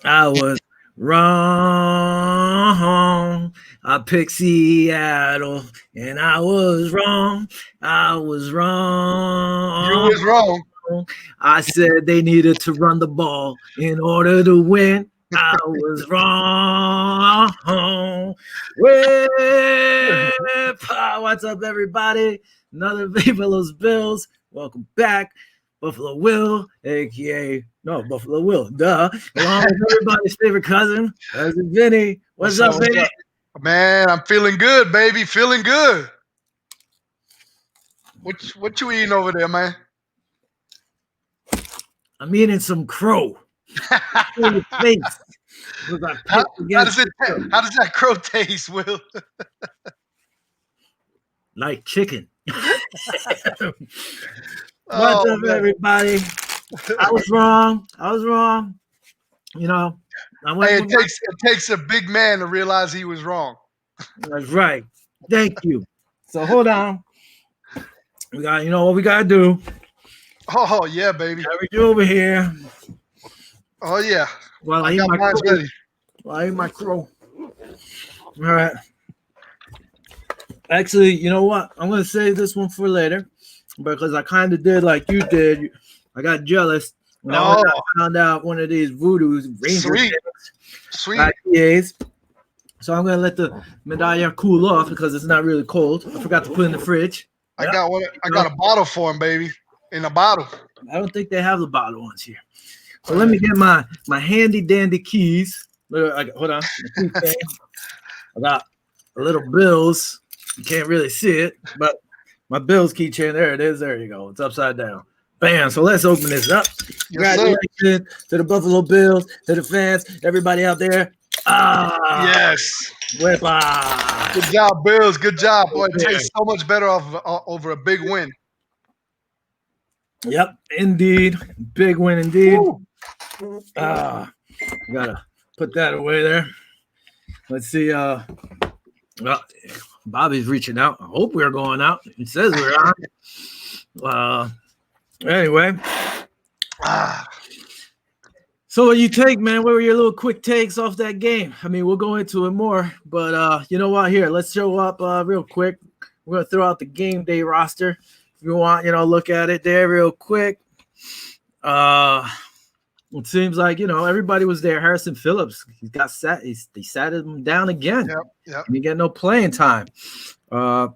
I was wrong. I picked Seattle, and I was wrong. I was You wrong. was wrong. I said they needed to run the ball in order to win. I was wrong. What's up, everybody? Another Viva Los Bills. Welcome back. Buffalo Will, aka no Buffalo Will, duh. Along with everybody's favorite cousin Vinny. What's What's up, up? What's Vinny? up? Man, I'm feeling good, baby. Feeling good. What you eating over there, man? I'm eating some crow. In your face. Was I how, picked against how does that crow taste, Will? like chicken? What's Oh up, man. everybody? I was wrong. I was wrong. You know, I went Hey, with my. it takes a big man to realize he was wrong. That's right. Thank you. So hold on. We got. You know what we gotta do? Oh yeah, baby. Gotta reach over here Oh yeah. while I I eat got my mine crow. ready. While I eat my crow. All right. Actually, you know what? I'm gonna save this one for later because I kind of did like you did. I got jealous when I went Oh, and found out one of these voodoo ranger sweet, sweet. IPAs. So I'm gonna let the medalla cool off because it's not really cold. I forgot to put it in the fridge. I Yeah, got one. I you know, got a bottle for him, baby. In a bottle. I don't think they have the bottle ones here. So let Uh, me get my handy dandy keys. Hold on, I got a little bills. You can't really see it, but my bills keychain. There it is. There you go. It's upside down. Bam. So let's open this up. yes, sir. Congratulations to the Buffalo Bills, to the fans, everybody out there. Ah, Yes. wepa. Good job, Bills. Good job, boy. It There. tastes so much better over a big win. Yep, indeed. Big win indeed. Woo. Ah, gotta put that away there. Let's see. Well, Bobby's reaching out. I hope we're going out. It says we're on. Anyway, Ah, so what you take, man? What were your little quick takes off that game? I mean, we'll go into it more, but you know what? Here, let's show up real quick. We're gonna throw out the game day roster. If you want, look at it there real quick. Uh, it seems like everybody was there. Harrison Phillips, he got sat. They sat him down again. yep, yep. He get no playing time. Uh,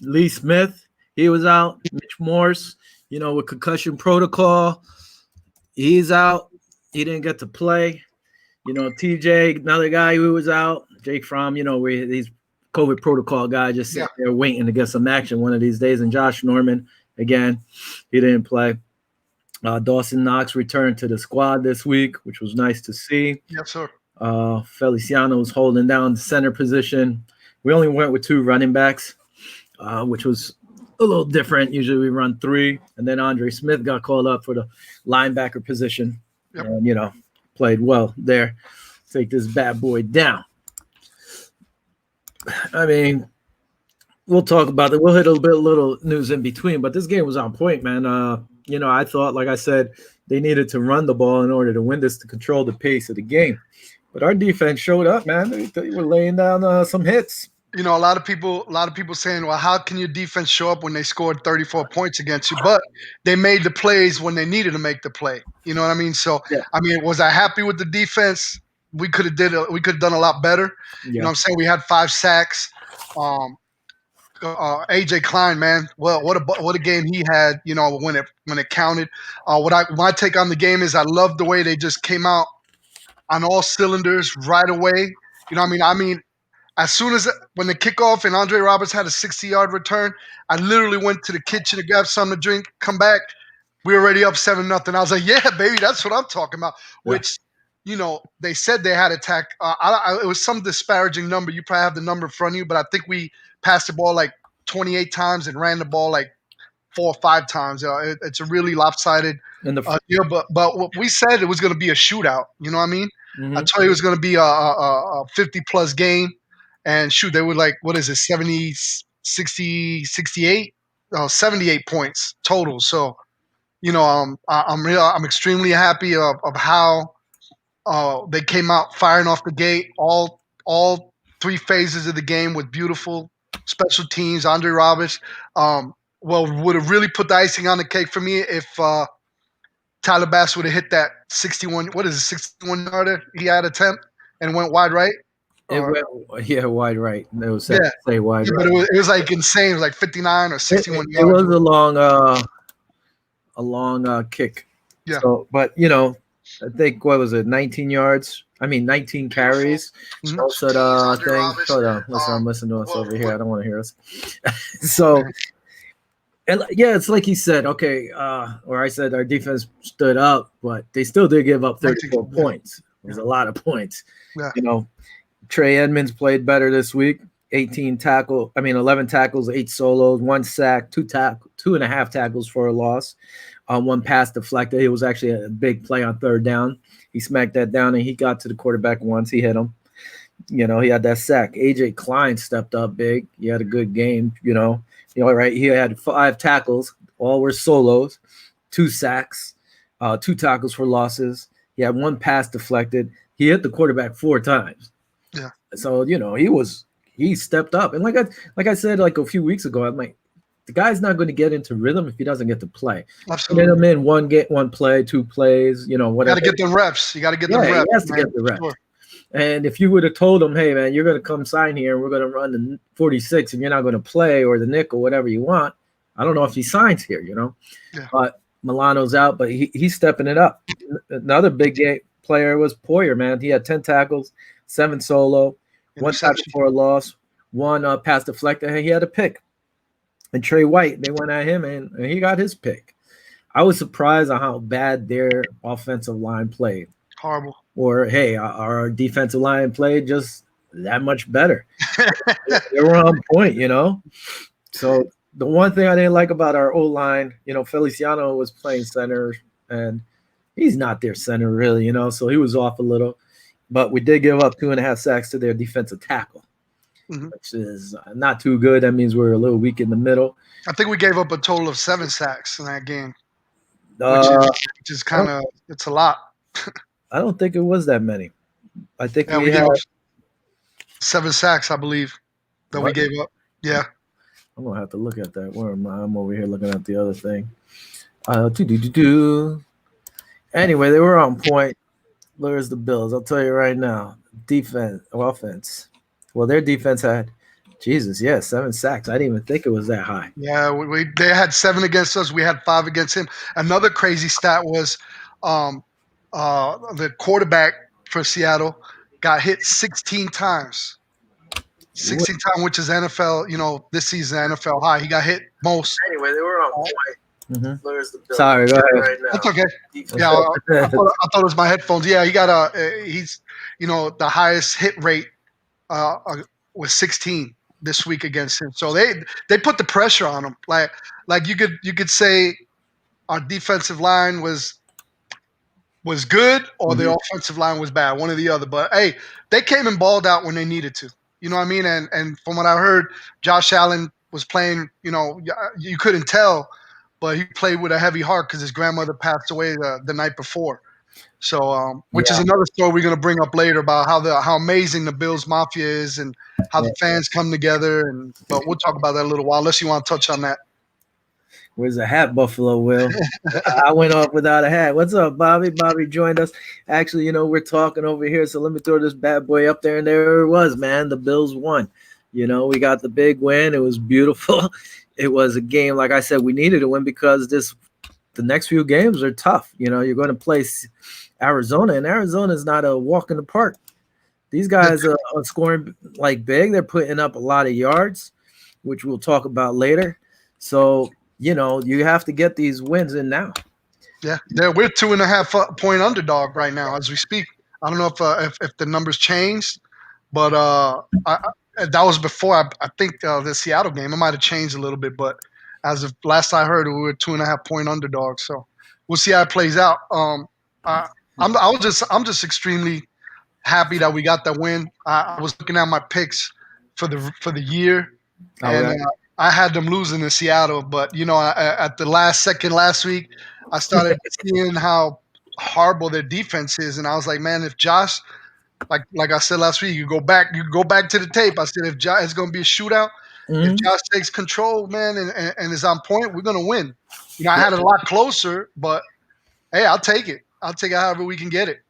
Lee Smith, he was out. Mitch Morse, with concussion protocol, he's out. He didn't get to play. TJ, another guy who was out. Jake Fromm, where he's COVID protocol guy just sitting there waiting to get some action one of these days. And Josh Norman, again, he didn't play. Dawson Knox returned to the squad this week, which was nice to see. Yes, sir. Feliciano was holding down the center position. We only went with two running backs, which was a little different. Usually we run three, and then Andre Smith got called up for the linebacker position, Yep. and played well there. Take this bad boy down. I mean, we'll talk about it. We'll hit a little news in between, but this game was on point, man. I thought, like I said, they needed to run the ball in order to win this to control the pace of the game. But our defense showed up, man. They were laying down some hits. A lot of people saying, "Well, how can your defense show up when they scored 34 points against you?" But they made the plays when they needed to make the play. You know what I mean? So, Yeah. I mean, was I happy with the defense? We could have done a lot better. Yeah. You know what I'm saying? We had 5 sacks. AJ Klein, man, well, what a game he had. When it counted. My take on the game is I love the way they just came out on all cylinders right away. I mean, as soon as when the kickoff and Andre Roberts had a 60-yard return, I literally went to the kitchen to grab something to drink, come back. We were already up 7-0. I was like, yeah, baby, that's what I'm talking about. Yeah. Which, they said they had attack. It was some disparaging number. You probably have the number in front of you, but I think we passed the ball like 28 times and ran the ball like 4 or 5 times. It's a really lopsided deal. But what we said, it was going to be a shootout. You know what I mean? Mm-hmm. I told you it was going to be a 50-plus game. And shoot, they were like, what is it, 70, 60, 68? 78 points total. So, I'm extremely happy of how they came out firing off the gate. All three phases of the game with beautiful special teams. Andre Roberts, would have really put the icing on the cake for me if Tyler Bass would have hit that 61. What is it, 61 yarder? He had attempt and went wide right. It Or went, yeah, wide right. It was sad yeah, to say wide yeah, right. but it was like insane. It was like 59 or 61 It yards. was a long kick. Yeah. So, but I think what was it, 19 yards? I mean, 19 carries. Mhm. Also, the thing. Hold on, listen, I'm listening to us over here. I don't want to hear us. So, and yeah, it's like he said. Okay, or I said our defense stood up, but they still did give up 34 Yeah. points. It was a lot of points. Yeah. Trey Edmonds played better this week. 11 tackles, 8 solos, 1 sack, 2.5 tackles for a loss. 1 pass deflected. It was actually a big play on third down. He smacked that down and he got to the quarterback once. He hit him. He had that sack. AJ Klein stepped up big. He had a good game. Right. He had 5 tackles. All were solos, 2 sacks, 2 tackles for losses. He had 1 pass deflected. He hit the quarterback 4 times. Yeah. So he stepped up. And like I said like a few weeks ago, I'm like, the guy's not going to get into rhythm if he doesn't get to play. Absolutely. Get him in one play, 2 plays, whatever. You got to get them reps. You got to get them reps. He has to get the reps. Sure. And if you would have told him, hey, man, you're going to come sign here and we're going to run the 46 and you're not going to play or the nickel, whatever you want, I don't know if he signs here, Yeah. But Milano's out, but he's stepping it up. Another big game player was Poyer, man. He had 10 tackles, 7 solo, 1 tackle for a loss, 1 pass deflected, and he had a pick. And Trey White, they went at him, and he got his pick. I was surprised on how bad their offensive line played. Horrible. Or, hey, our defensive line played just that much better. They were on point, So the one thing I didn't like about our O-line, Feliciano was playing center, and he's not their center really, so he was off a little. But we did give up 2.5 sacks to their defensive tackle. Mm-hmm. Which is not too good. That means we're a little weak in the middle. I think we gave up a total of 7 sacks in that game, which is kind of – it's a lot. I don't think it was that many. I think we had 7 sacks, I believe, that we gave up. Yeah. I'm going to have to look at that. Where am I? I'm over here looking at the other thing. Anyway, they were on point. Where's the Bills? I'll tell you right now. Offense. Well, their defense had, 7 sacks. I didn't even think it was that high. Yeah, they had 7 against us. We had 5 against him. Another crazy stat was the quarterback for Seattle got hit 16 times. 16 times, which is NFL, this season NFL high. He got hit most. Anyway, they were on point. Mm-hmm. Sorry, go ahead. Right now. That's okay. Yeah, I thought it was my headphones. Yeah, he got he's the highest hit rate was 16 this week against him. So they put the pressure on him. Like you could say our defensive line was good or the offensive line was bad, one or the other. But hey, they came and balled out when they needed to. You know what I mean? And from what I heard, Josh Allen was playing. You couldn't tell, but he played with a heavy heart because his grandmother passed away the night before. So, which is another story we're going to bring up later about how amazing the Bills Mafia is and how the fans come together. But we'll talk about that in a little while, unless you want to touch on that. Where's the hat, Buffalo Will? I went off without a hat. What's up, Bobby? Bobby joined us. Actually, we're talking over here, so let me throw this bad boy up there, and there it was, man. The Bills won. We got the big win. It was beautiful. It was a game, like I said, we needed to win because the next few games are tough. You're going to play Arizona, and Arizona is not a walk in the park. These guys are scoring like big. They're putting up a lot of yards, which we'll talk about later. So, you have to get these wins in now. Yeah, we're 2.5 point underdog right now as we speak. I don't know if the numbers changed, but that was before. I think the Seattle game. It might have changed a little bit, but as of last I heard, we were 2.5 point underdogs. So we'll see how it plays out. I'm just extremely happy that we got that win. I was looking at my picks for the year, and I had them losing in Seattle. But at the last second last week, I started seeing how horrible their defense is, and I was like, man, if Josh, like I said last week, you go back to the tape. I said if Josh, it's going to be a shootout. If Josh takes control, man, and is on point, we're going to win. You know, I had it a lot closer, but hey, I'll take it. I'll take it however we can get it.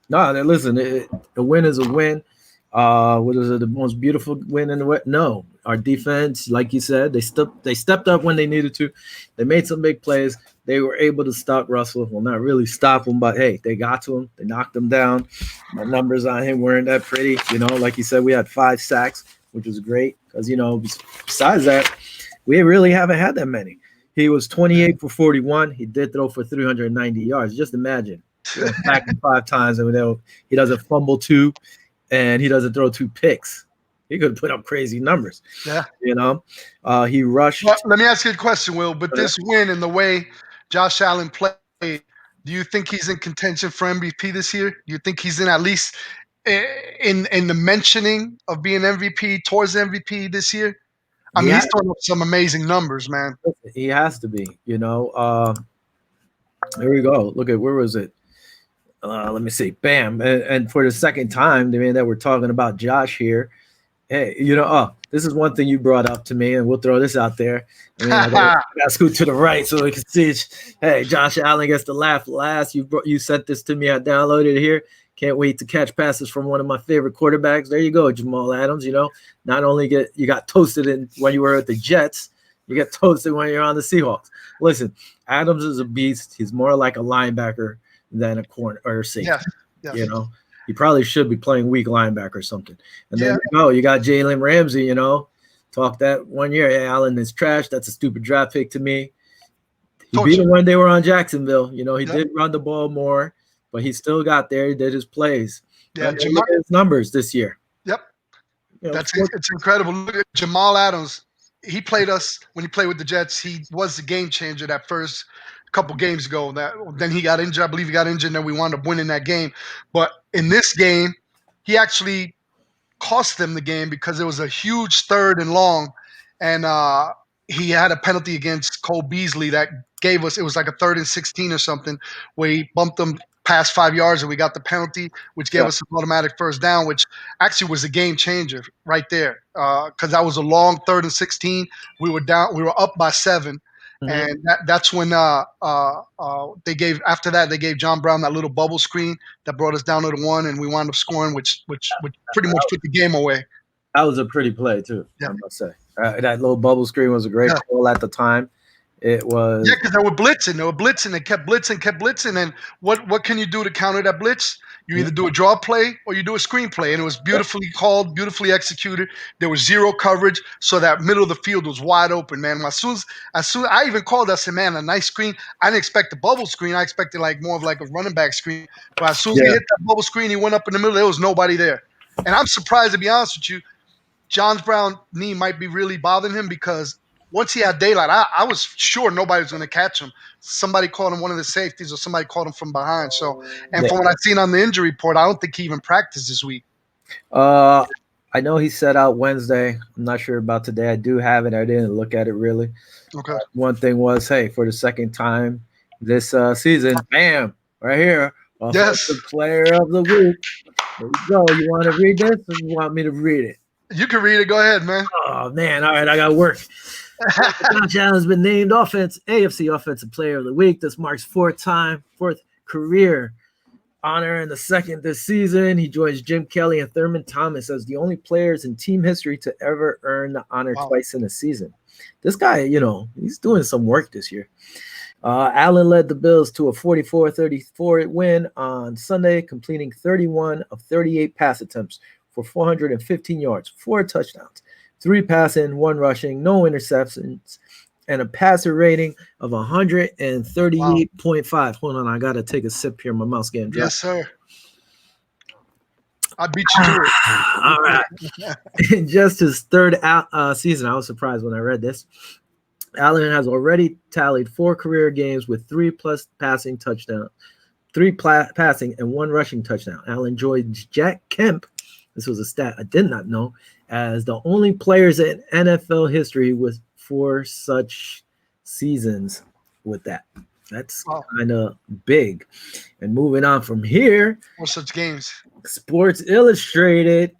No, listen, a win is a win. What is it? The most beautiful win in the West? No, our defense, like you said, they stepped up when they needed to. They made some big plays. They were able to stop Russell. Well, not really stop him, but hey, they got to him. They knocked him down. My numbers on him weren't that pretty. You know, like you said, we had 5 sacks, which was great because, you know, besides that, we really haven't had that many. He was 28 for 41. He did throw for 390 yards. Just imagine. Sacked him 5 times, and he doesn't fumble 2, and he doesn't throw 2 picks. He could put up crazy numbers. Yeah. You know, he rushed. Well, let me ask you a question, Will. But this win and the way Josh Allen played, do you think he's in contention for MVP this year? Do you think he's in at least in the mentioning of being MVP towards MVP this year? I mean, he's throwing up some amazing numbers, man. He has to be. You know, here we go. Look at where was it? Let me see. Bam. And for the second time, I mean, that we're talking about Josh here. Hey, you know, this is one thing you brought up to me, and we'll throw this out there. I mean, I got to scoot to the right so we can see. Hey, Josh Allen gets to laugh last. You sent this to me. I downloaded it here. Can't wait to catch passes from one of my favorite quarterbacks. There you go, Jamal Adams. You know, not only you got toasted when you were at the Jets, you get toasted when you're on the Seahawks. Listen, Adams is a beast. He's more like a linebacker than a corner or safety. Yes. You know, he probably should be playing weak linebacker or something. And then you got Jalen Ramsey. You know, talk that 1 year. Hey, Allen is trash. That's a stupid draft pick to me. He beat him when they were on Jacksonville. You know, he did run the ball more, but he still got there. He did his plays. Yeah, look at his numbers this year. Yep, you know, it's incredible. Look at Jamal Adams. He played us when he played with the Jets. He was the game changer that first couple games ago. Then he got injured. I believe he got injured, and then we wound up winning that game. But in this game, he actually cost them the game because it was a huge 3rd and long, and he had a penalty against Cole Beasley that gave us. It was like a 3rd and 16 or something, where he bumped them past 5 yards, and we got the penalty, which gave us an automatic first down, which actually was a game changer right there. Because that was a long 3rd and 16. We were down. We were up by 7. And that's when they gave John Brown that little bubble screen that brought us down to the 1, and we wound up scoring, which pretty much put the game away. That was a pretty play too. I must say that little bubble screen was a great call at the time. It was because they were blitzing. They kept blitzing. And what can you do to counter that blitz? You either do a draw play or you do a screen play, and it was beautifully called, beautifully executed. There was zero coverage, so that middle of the field was wide open, man. As soon I even called, I said, man, a nice screen. I didn't expect the bubble screen. I expected like more of like a running back screen. But as soon as he hit that bubble screen, he went up in the middle. There was nobody there, and I'm surprised, to be honest with you. John Brown's knee might be really bothering him because once he had daylight, I was sure nobody was going to catch him. Somebody caught him, one of the safeties, or somebody caught him from behind. So, and from what I've seen on the injury report, I don't think he even practiced this week. I know he set out Wednesday. I'm not sure about today. I do have it. I didn't look at it really. Okay. One thing was, hey, for the second time this season, bam, right here, Offensive Player of the Week. There you go. You want to read this, or you want me to read it? You can read it. Go ahead, man. Oh man! All right, I got work. Josh Allen has been named AFC Offensive Player of the Week. This marks fourth career honor and the second this season. He joins Jim Kelly and Thurman Thomas as the only players in team history to ever earn the honor twice in a season. This guy, you know, he's doing some work this year. Allen led the Bills to a 44-34 win on Sunday, completing 31 of 38 pass attempts for 415 yards, 4 touchdowns, 3 passing, 1 rushing, no interceptions, and a passer rating of 138.5. Hold on, I got to take a sip here. My mouth's getting dry. Yes, sir. I beat you to it. All right. In just his third season, I was surprised when I read this. Allen has already tallied 4 career games with 3+ passing touchdowns, 3 passing and 1 rushing touchdown. Allen joins Jack Kemp. This was a stat I did not know, as the only players in NFL history with 4 such seasons with that. That's Oh, kind of big. And moving on from here, or such games. Sports Illustrated.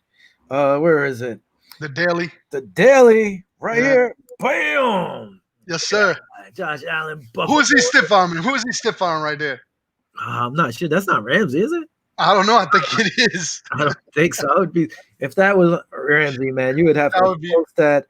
Where is it? The Daily. The Daily, right Yeah. here. Bam! Yes, sir. Josh Allen, Who Buffalo. is he stiff arming? Who is he stiff arming right there? I'm not sure. That's not Ramsey, is it? I don't know. I think it is. I don't think so. I would be if that was Ramsey, man. You would have That to would be post that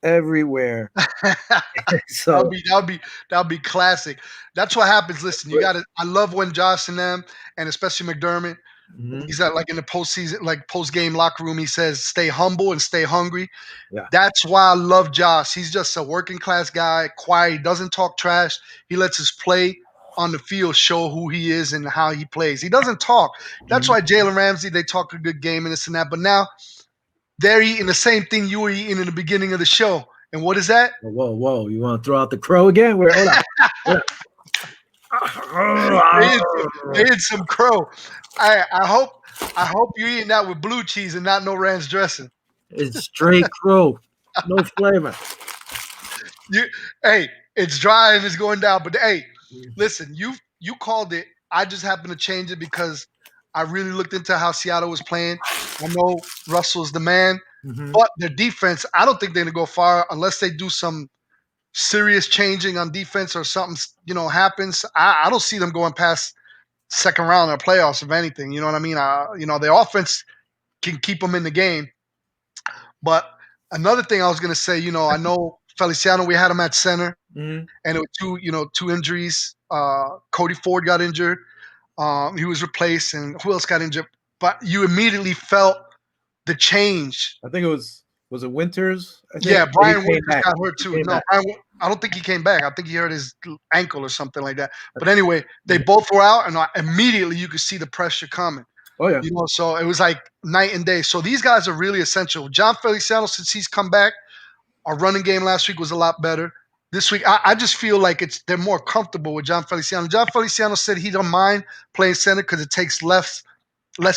everywhere. That'll So, be that'll be that'll be classic. That's what happens. Listen, you got to. I love when Josh and them, and especially McDermott. mhm, He's at like in the postseason, like post game locker room. He says, "Stay humble and stay hungry." yeah. That's why I love Josh. He's just a working class guy, quiet. He doesn't talk trash. He lets his play on the field show who he is and how he plays. He doesn't talk. That's Mhm. why Jalen Ramsey, they talk a good game and this and that. But now they're eating the same thing you were eating in the beginning of the show. And what is that? Whoa. You want to throw out the crow again? Where? Hold on. Hold They eat, they on. eat some crow. I hope you're eating that with blue cheese and not no ranch dressing. It's straight crow. No flavor. You, hey, it's dry and it's going down. But hey, listen, you called it. I just happened to change it because I really looked into how Seattle was playing. I know Russell's the man, Mhm. but their defense, I don't think they're gonna go far unless they do some serious changing on defense or something, happens. I don't see them going past second round or playoffs, if anything. You know what I mean? The offense can keep them in the game. But another thing I was gonna say, I know Feliciano, we had him at center, Mhm. and it was two injuries. Cody Ford got injured. He was replaced, and who else got injured? But you immediately felt the change. I think it Winters. I think Yeah, he Brian came Winters back. got hurt He too. came No, back. I don't think he came back. I think he hurt his ankle or something like that. But anyway, they both were out, and immediately you could see the pressure coming. Oh yeah. So it was like night and day. So these guys are really essential. John Feliciano, since he's come back, our running game last week was a lot better. This week, I just feel like they're more comfortable with John Feliciano. John Feliciano said he don't mind playing center because it takes less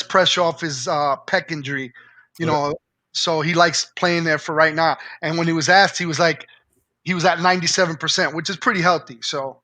pressure off his pec injury. You Okay. know, so he likes playing there for right now. And when he was asked, he was like, he was at 97%, which is pretty healthy. So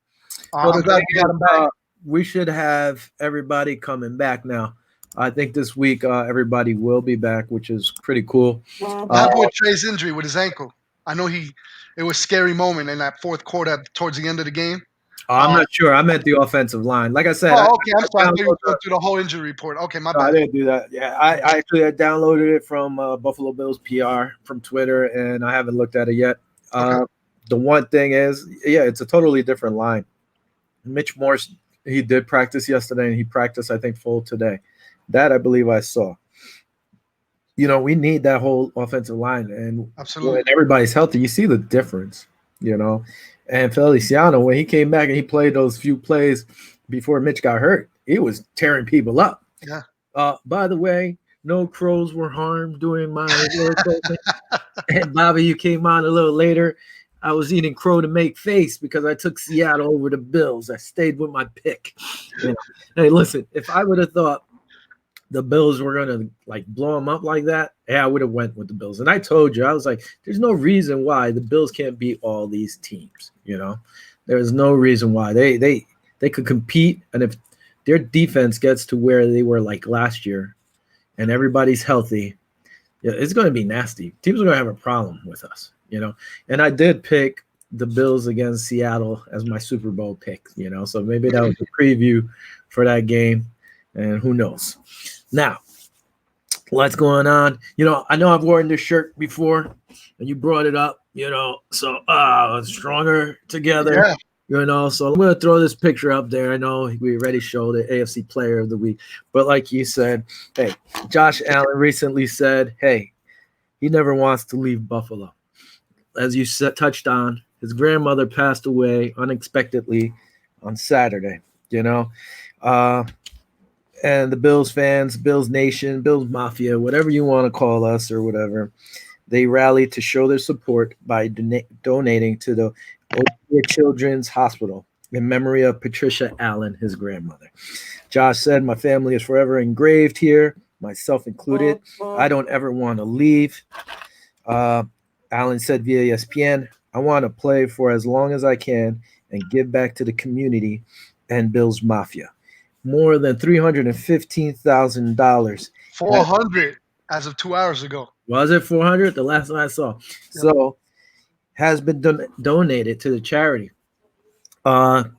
Well, I'm the glad thing we got is, him back. we should have everybody coming back now. I think this week everybody will be back, which is pretty cool. What happened with Trey's injury with his ankle? I know it was a scary moment in that fourth quarter towards the end of the game. I'm Uh, not sure. I meant the offensive line. Like I said, oh, okay. I'm I sorry. I thought you were downloaded. going through the whole injury report. Okay, my No, I bad. didn't do that. Yeah, I actually I downloaded it from Buffalo Bills PR from Twitter, and I haven't looked at it yet. Okay. The one thing is, yeah, it's a totally different line. Mitch Morse, he did practice yesterday, and he practiced, I think, full today. That I believe I saw. We need that whole offensive line, and when Absolutely. everybody's healthy, you see the difference. You know, and Feliciano, when he came back and he played those few plays before Mitch got hurt, he was tearing people up. Yeah. By the way, no crows were harmed during my little crow thing. And Bobby, you came on a little later. I was eating crow to make face because I took Seattle over the Bills. I stayed with my pick. Hey, listen, if I would have thought the Bills were gonna like blow them up like that, yeah, I would have went with the Bills. And I told you, I was like, there's no reason why the Bills can't beat all these teams. There's no reason why they could compete, and if their defense gets to where they were like last year, and everybody's healthy, yeah, it's going to be nasty. Teams are going to have a problem with us. And I did pick the Bills against Seattle as my Super Bowl pick. So maybe that was a preview for that game, and who knows. Now, what's going on? I know I've worn this shirt before, and you brought it up. So stronger together. Yeah. So I'm going to throw this picture up there. I know we already showed it, AFC Player of the Week. But like you said, hey, Josh Allen recently said, hey, he never wants to leave Buffalo. As you touched on, his grandmother passed away unexpectedly on Saturday, and the Bills fans, Bills Nation, Bills Mafia, whatever you want to call us or whatever, they rallied to show their support by donating to the Oakwood Children's Hospital in memory of Patricia Allen, his grandmother. Josh said, my family is forever engraved here, myself included. I don't ever want to leave. Allen said via ESPN, I want to play for as long as I can and give back to the community and Bills Mafia. More than $315,000. 400 as of 2 hours ago. Was it 400? The last one I saw. Yep. So has been donated to the charity.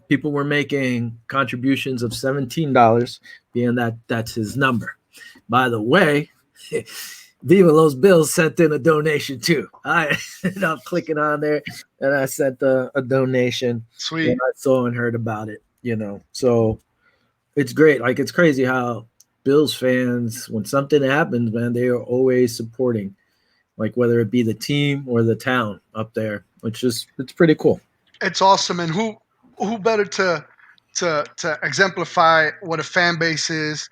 People were making contributions of $17, being that that's his number. By the way, Viva Los Bills sent in a donation too. I ended up clicking on there and I sent a donation. Sweet. And I saw and heard about it, So it's great. Like, it's crazy how Bills fans, when something happens, man, they are always supporting, like whether it be the team or the town up there, it's pretty cool. It's awesome. And who better to exemplify what a fan base is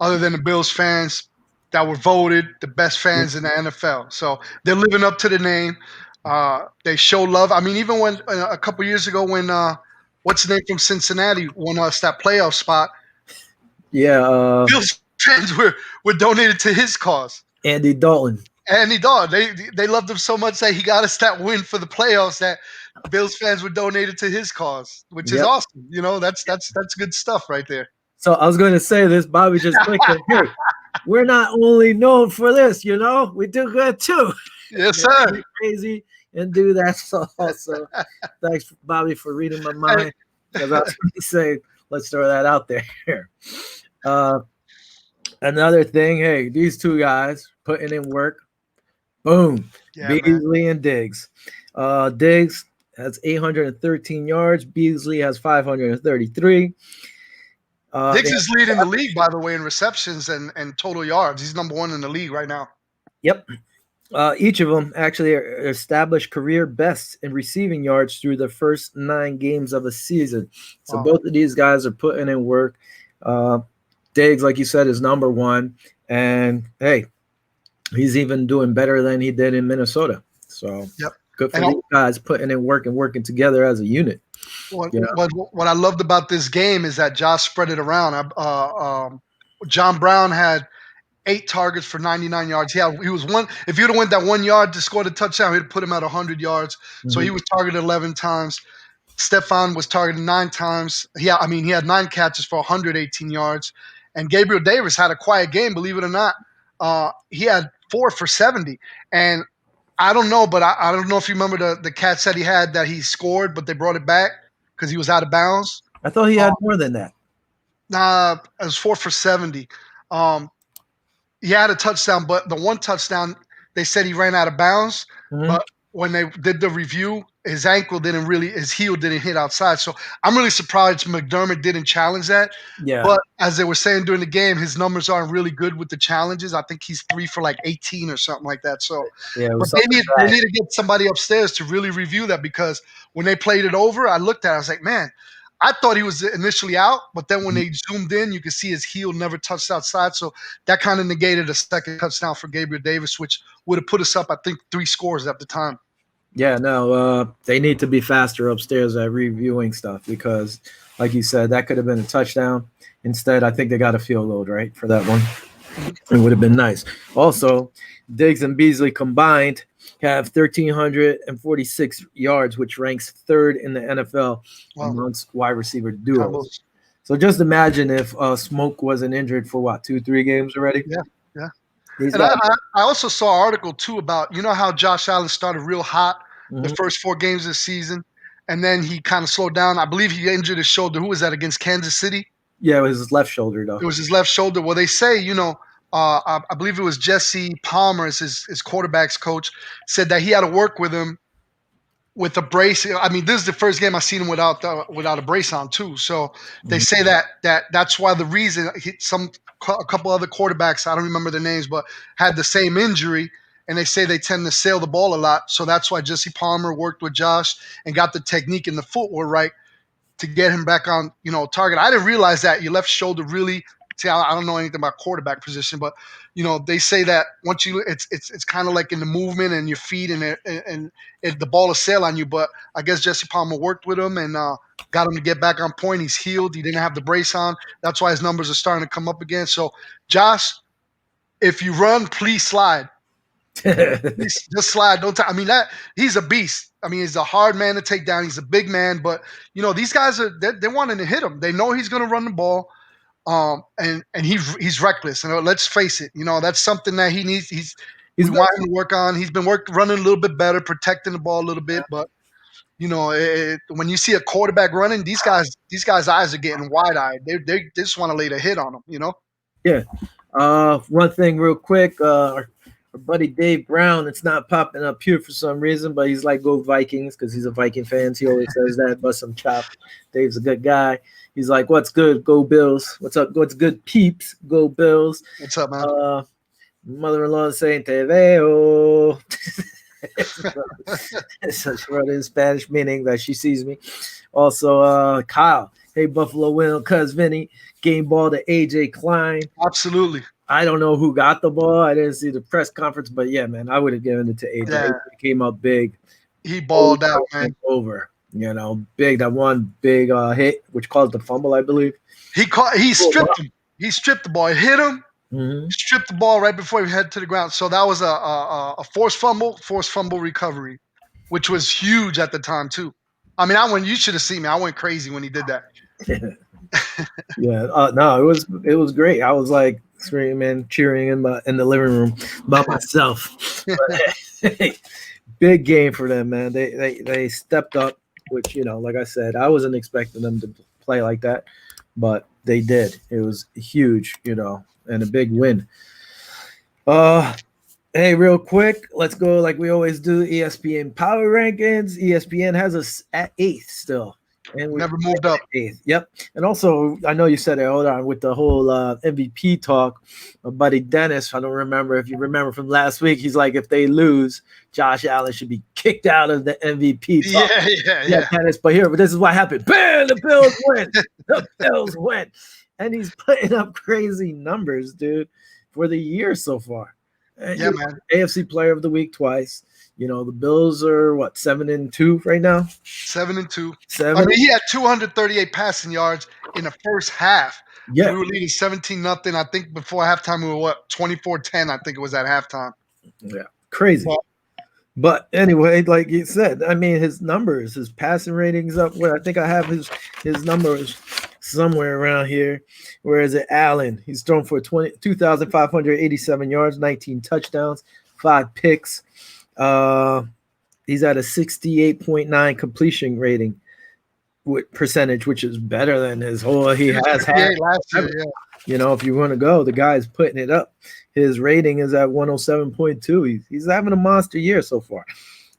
other than the Bills fans that were voted the best fans in the NFL. So they're living up to the name. They show love. I mean, even when a couple years ago when what's the name from Cincinnati won us that playoff spot, Yeah, Bills fans were donated to his cause. Andy Dalton. Andy Dalton. They loved him so much that he got us that win for the playoffs that Bills fans were donated to his cause, which is awesome. That's good stuff right there. So I was going to say this, Bobby just clicked it. Hey, we're not only known for this, we do good too. Yes, sir. Crazy and do that. So thanks, Bobby, for reading my mind. Because I was going to say, let's throw that out there. Another thing, hey, these two guys putting in work. Boom. Yeah, Beasley man. And Diggs. Diggs has 813 yards. Beasley has 533. Diggs is leading the league, by the way, in receptions and total yards. He's number one in the league right now. Yep. Each of them actually established career bests in receiving yards through the first 9 games of a season. So both of these guys are putting in work. Diggs, like you said, is number one. And, hey, he's even doing better than he did in Minnesota. So good for these guys putting in work and working together as a unit. What I loved about this game is that Josh spread it around. John Brown had 8 targets for 99 yards. He was one. If you'd have went that 1 yard to score the touchdown, he'd put him at 100 yards. Mm-hmm. So he was targeted 11 times. Stephon was targeted 9 times. He had 9 catches for 118 yards. And Gabriel Davis had a quiet game, believe it or not. He had 4 for 70. And I don't know, but I don't know if you remember the catch that he had that he scored, but they brought it back because he was out of bounds. I thought he had more than that. Nah, it was 4 for 70. He had a touchdown, but the one touchdown, they said he ran out of bounds. Mm-hmm. But when they did the review, his heel didn't hit outside. So I'm really surprised McDermott didn't challenge that. Yeah. But as they were saying during the game, his numbers aren't really good with the challenges. I think he's 3 for like 18 or something like that. So yeah, but they need to get somebody upstairs to really review that, because when they played it over, I looked at it, I was like, man, I thought he was initially out, but then when they zoomed in, you could see his heel never touched outside. So that kind of negated a second touchdown for Gabriel Davis, which would have put us up, I think, 3 scores at the time. Yeah, no, they need to be faster upstairs at reviewing stuff because, like you said, that could have been a touchdown. Instead, I think they got a field goal, right, for that one. It would have been nice. Also, Diggs and Beasley combined have 1,346 yards, which ranks 3rd in the NFL amongst wide receiver duos. So just imagine if Smoke wasn't injured for, 2-3 games already? Yeah. And I also saw an article, too, about, how Josh Allen started real hot the first 4 games of the season, and then he kind of slowed down. I believe he injured his shoulder. Who was that, against Kansas City? Yeah, it was his left shoulder, though. It was his left shoulder. Well, they say, I believe it was Jesse Palmer, as his quarterback's coach, said that he had to work with him with a brace. I mean, this is the first game I've seen him without a brace on, too. So they say that's why the reason a couple other quarterbacks, I don't remember their names, but had the same injury. And they say they tend to sail the ball a lot. So that's why Jesse Palmer worked with Josh and got the technique and the footwork right to get him back on, target. I didn't realize that your left shoulder really. See, I don't know anything about quarterback position, but they say that once it's kind of like in the movement and your feet and the ball will sail on you. But I guess Jesse Palmer worked with him and got him to get back on point. He's healed. He didn't have the brace on. That's why his numbers are starting to come up again. So, Josh, if you run, please slide. Just slide. Don't. I mean that he's a beast. I mean he's a hard man to take down. He's a big man, but these guys they're wanting to hit him. They know he's going to run the ball. And he's reckless. Let's face it. That's something that he needs. We want him to work on. He's been running a little bit better, protecting the ball a little bit. But when you see a quarterback running, these guys' eyes are getting wide eyed. They just want to lay the hit on him. Yeah. One thing real quick. Our buddy Dave Brown, it's not popping up here for some reason, but he's like, go Vikings, because he's a Viking fan. He always says that, bust some chop. Dave's a good guy. He's like, what's good? Go Bills. What's up? What's good, peeps? Go Bills. What's up, man? Mother-in-law is saying, te veo. So she wrote in Spanish, meaning that she sees me. Also, Kyle, hey, Buffalo win, cuz Vinny. Game ball to AJ Klein. Absolutely. I don't know who got the ball. I didn't see the press conference, but yeah, man, I would have given it to AJ. Yeah. He came up big. He balled out, man. Over. Big. That one big hit, which caused the fumble, I believe. He stripped him. He stripped the ball. He hit him. Mm-hmm. Stripped the ball right before he headed to the ground. So that was a forced fumble recovery, which was huge at the time too. I mean, you should have seen me. I went crazy when he did that. Yeah. No, it was great. I was like screaming, cheering in the living room by myself. But, big game for them, man. They stepped up, which like I said, I wasn't expecting them to play like that, but they did. It was huge, and a big win. Hey, real quick, let's go like we always do. ESPN Power Rankings. ESPN has us at 8th still. And we never moved up. 8th. Yep. And also, I know you said it, hold on, with the whole MVP talk, my buddy Dennis, I don't remember if you remember from last week, he's like, if they lose, Josh Allen should be kicked out of the MVP talk. Yeah. Dennis, but this is what happened. Bam! The Bills win. The Bills win. And he's putting up crazy numbers, dude, for the year so far. Yeah, man. AFC Player of the Week twice. The Bills are 7-2 right now. 7-2. 7. I mean, he had 238 passing yards in the first half. Yeah, we were leading 17-0. I think before halftime we were 24-10. I think it was at halftime. Yeah, crazy. But anyway, like you said, I mean, his numbers, his passing ratings up. Where I think I have his numbers somewhere around here. Where is it? Allen, he's thrown for 2,587 yards, 19 touchdowns, 5 picks. He's at a 68.9 completion rating percentage, which is better than his whole he has had last year. Yeah. If you want to go, the guy's putting it up. His rating is at 107.2. He's having a monster year so far.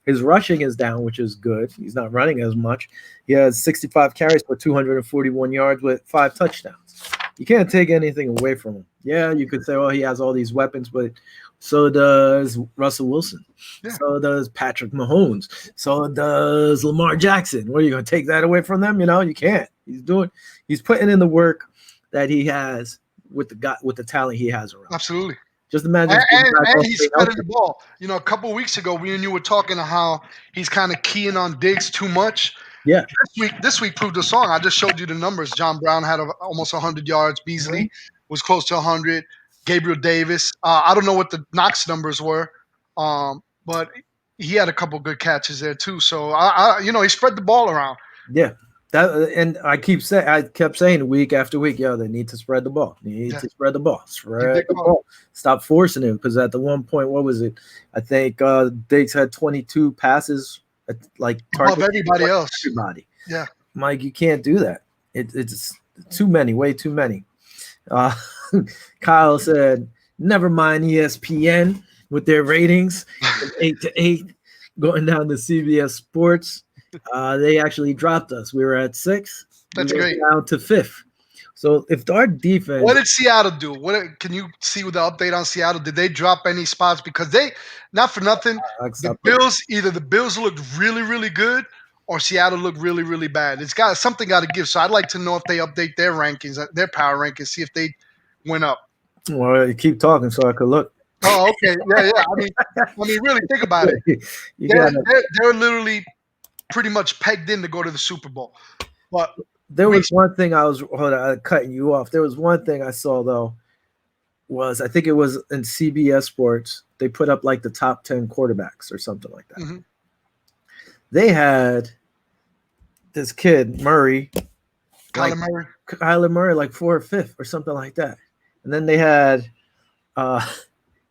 His rushing is down, which is good. He's not running as much. He has 65 carries for 241 yards with 5 touchdowns. You can't take anything away from him. Yeah, you could say, oh, he has all these weapons, but so does Russell Wilson. Yeah. So does Patrick Mahomes. So does Lamar Jackson. What are you going to take that away from them? You can't. He's putting in the work that he has with the talent he has around. Absolutely. Just imagine. And he's spreading the ball. A couple of weeks ago, we and you were talking to how he's kind of keying on Diggs too much. Yeah. This week proved the song. I just showed you the numbers. John Brown had almost 100 yards. Beasley was close to 100. Gabriel Davis. I don't know what the Knox numbers were, but he had a couple good catches there too. So he spread the ball around. Yeah. And I kept saying week after week, they need to spread the ball. To spread the ball. Spread the ball. Stop forcing him, because at the one point, what was it? I think Diggs had 22 passes, like above everybody else. Everybody. Yeah, Mike, you can't do that. It's too many, way too many. Kyle said, "Never mind ESPN with their ratings, 8-8, going down to CBS Sports." They actually dropped us. We were at 6. That's great. Down to 5th. So if our defense, what did Seattle do? Can you see the update on Seattle? Did they drop any spots? Because they, not for nothing, the Bills looked really, really good, or Seattle looked really, really bad. Something got to give. So I'd like to know if they update their rankings, their power rankings, see if they went up. Well, you keep talking so I could look. Oh, okay. Yeah. I mean, really think about it. They're literally pretty much pegged in to go to the Super Bowl. But there was one thing I'm cutting you off. There was one thing I saw though, I think it was in CBS Sports. they put up like the top 10 quarterbacks or something like that. Mm-hmm. They had this kid Murray, Kyler Murray, like 4th or 5th or something like that, and then they had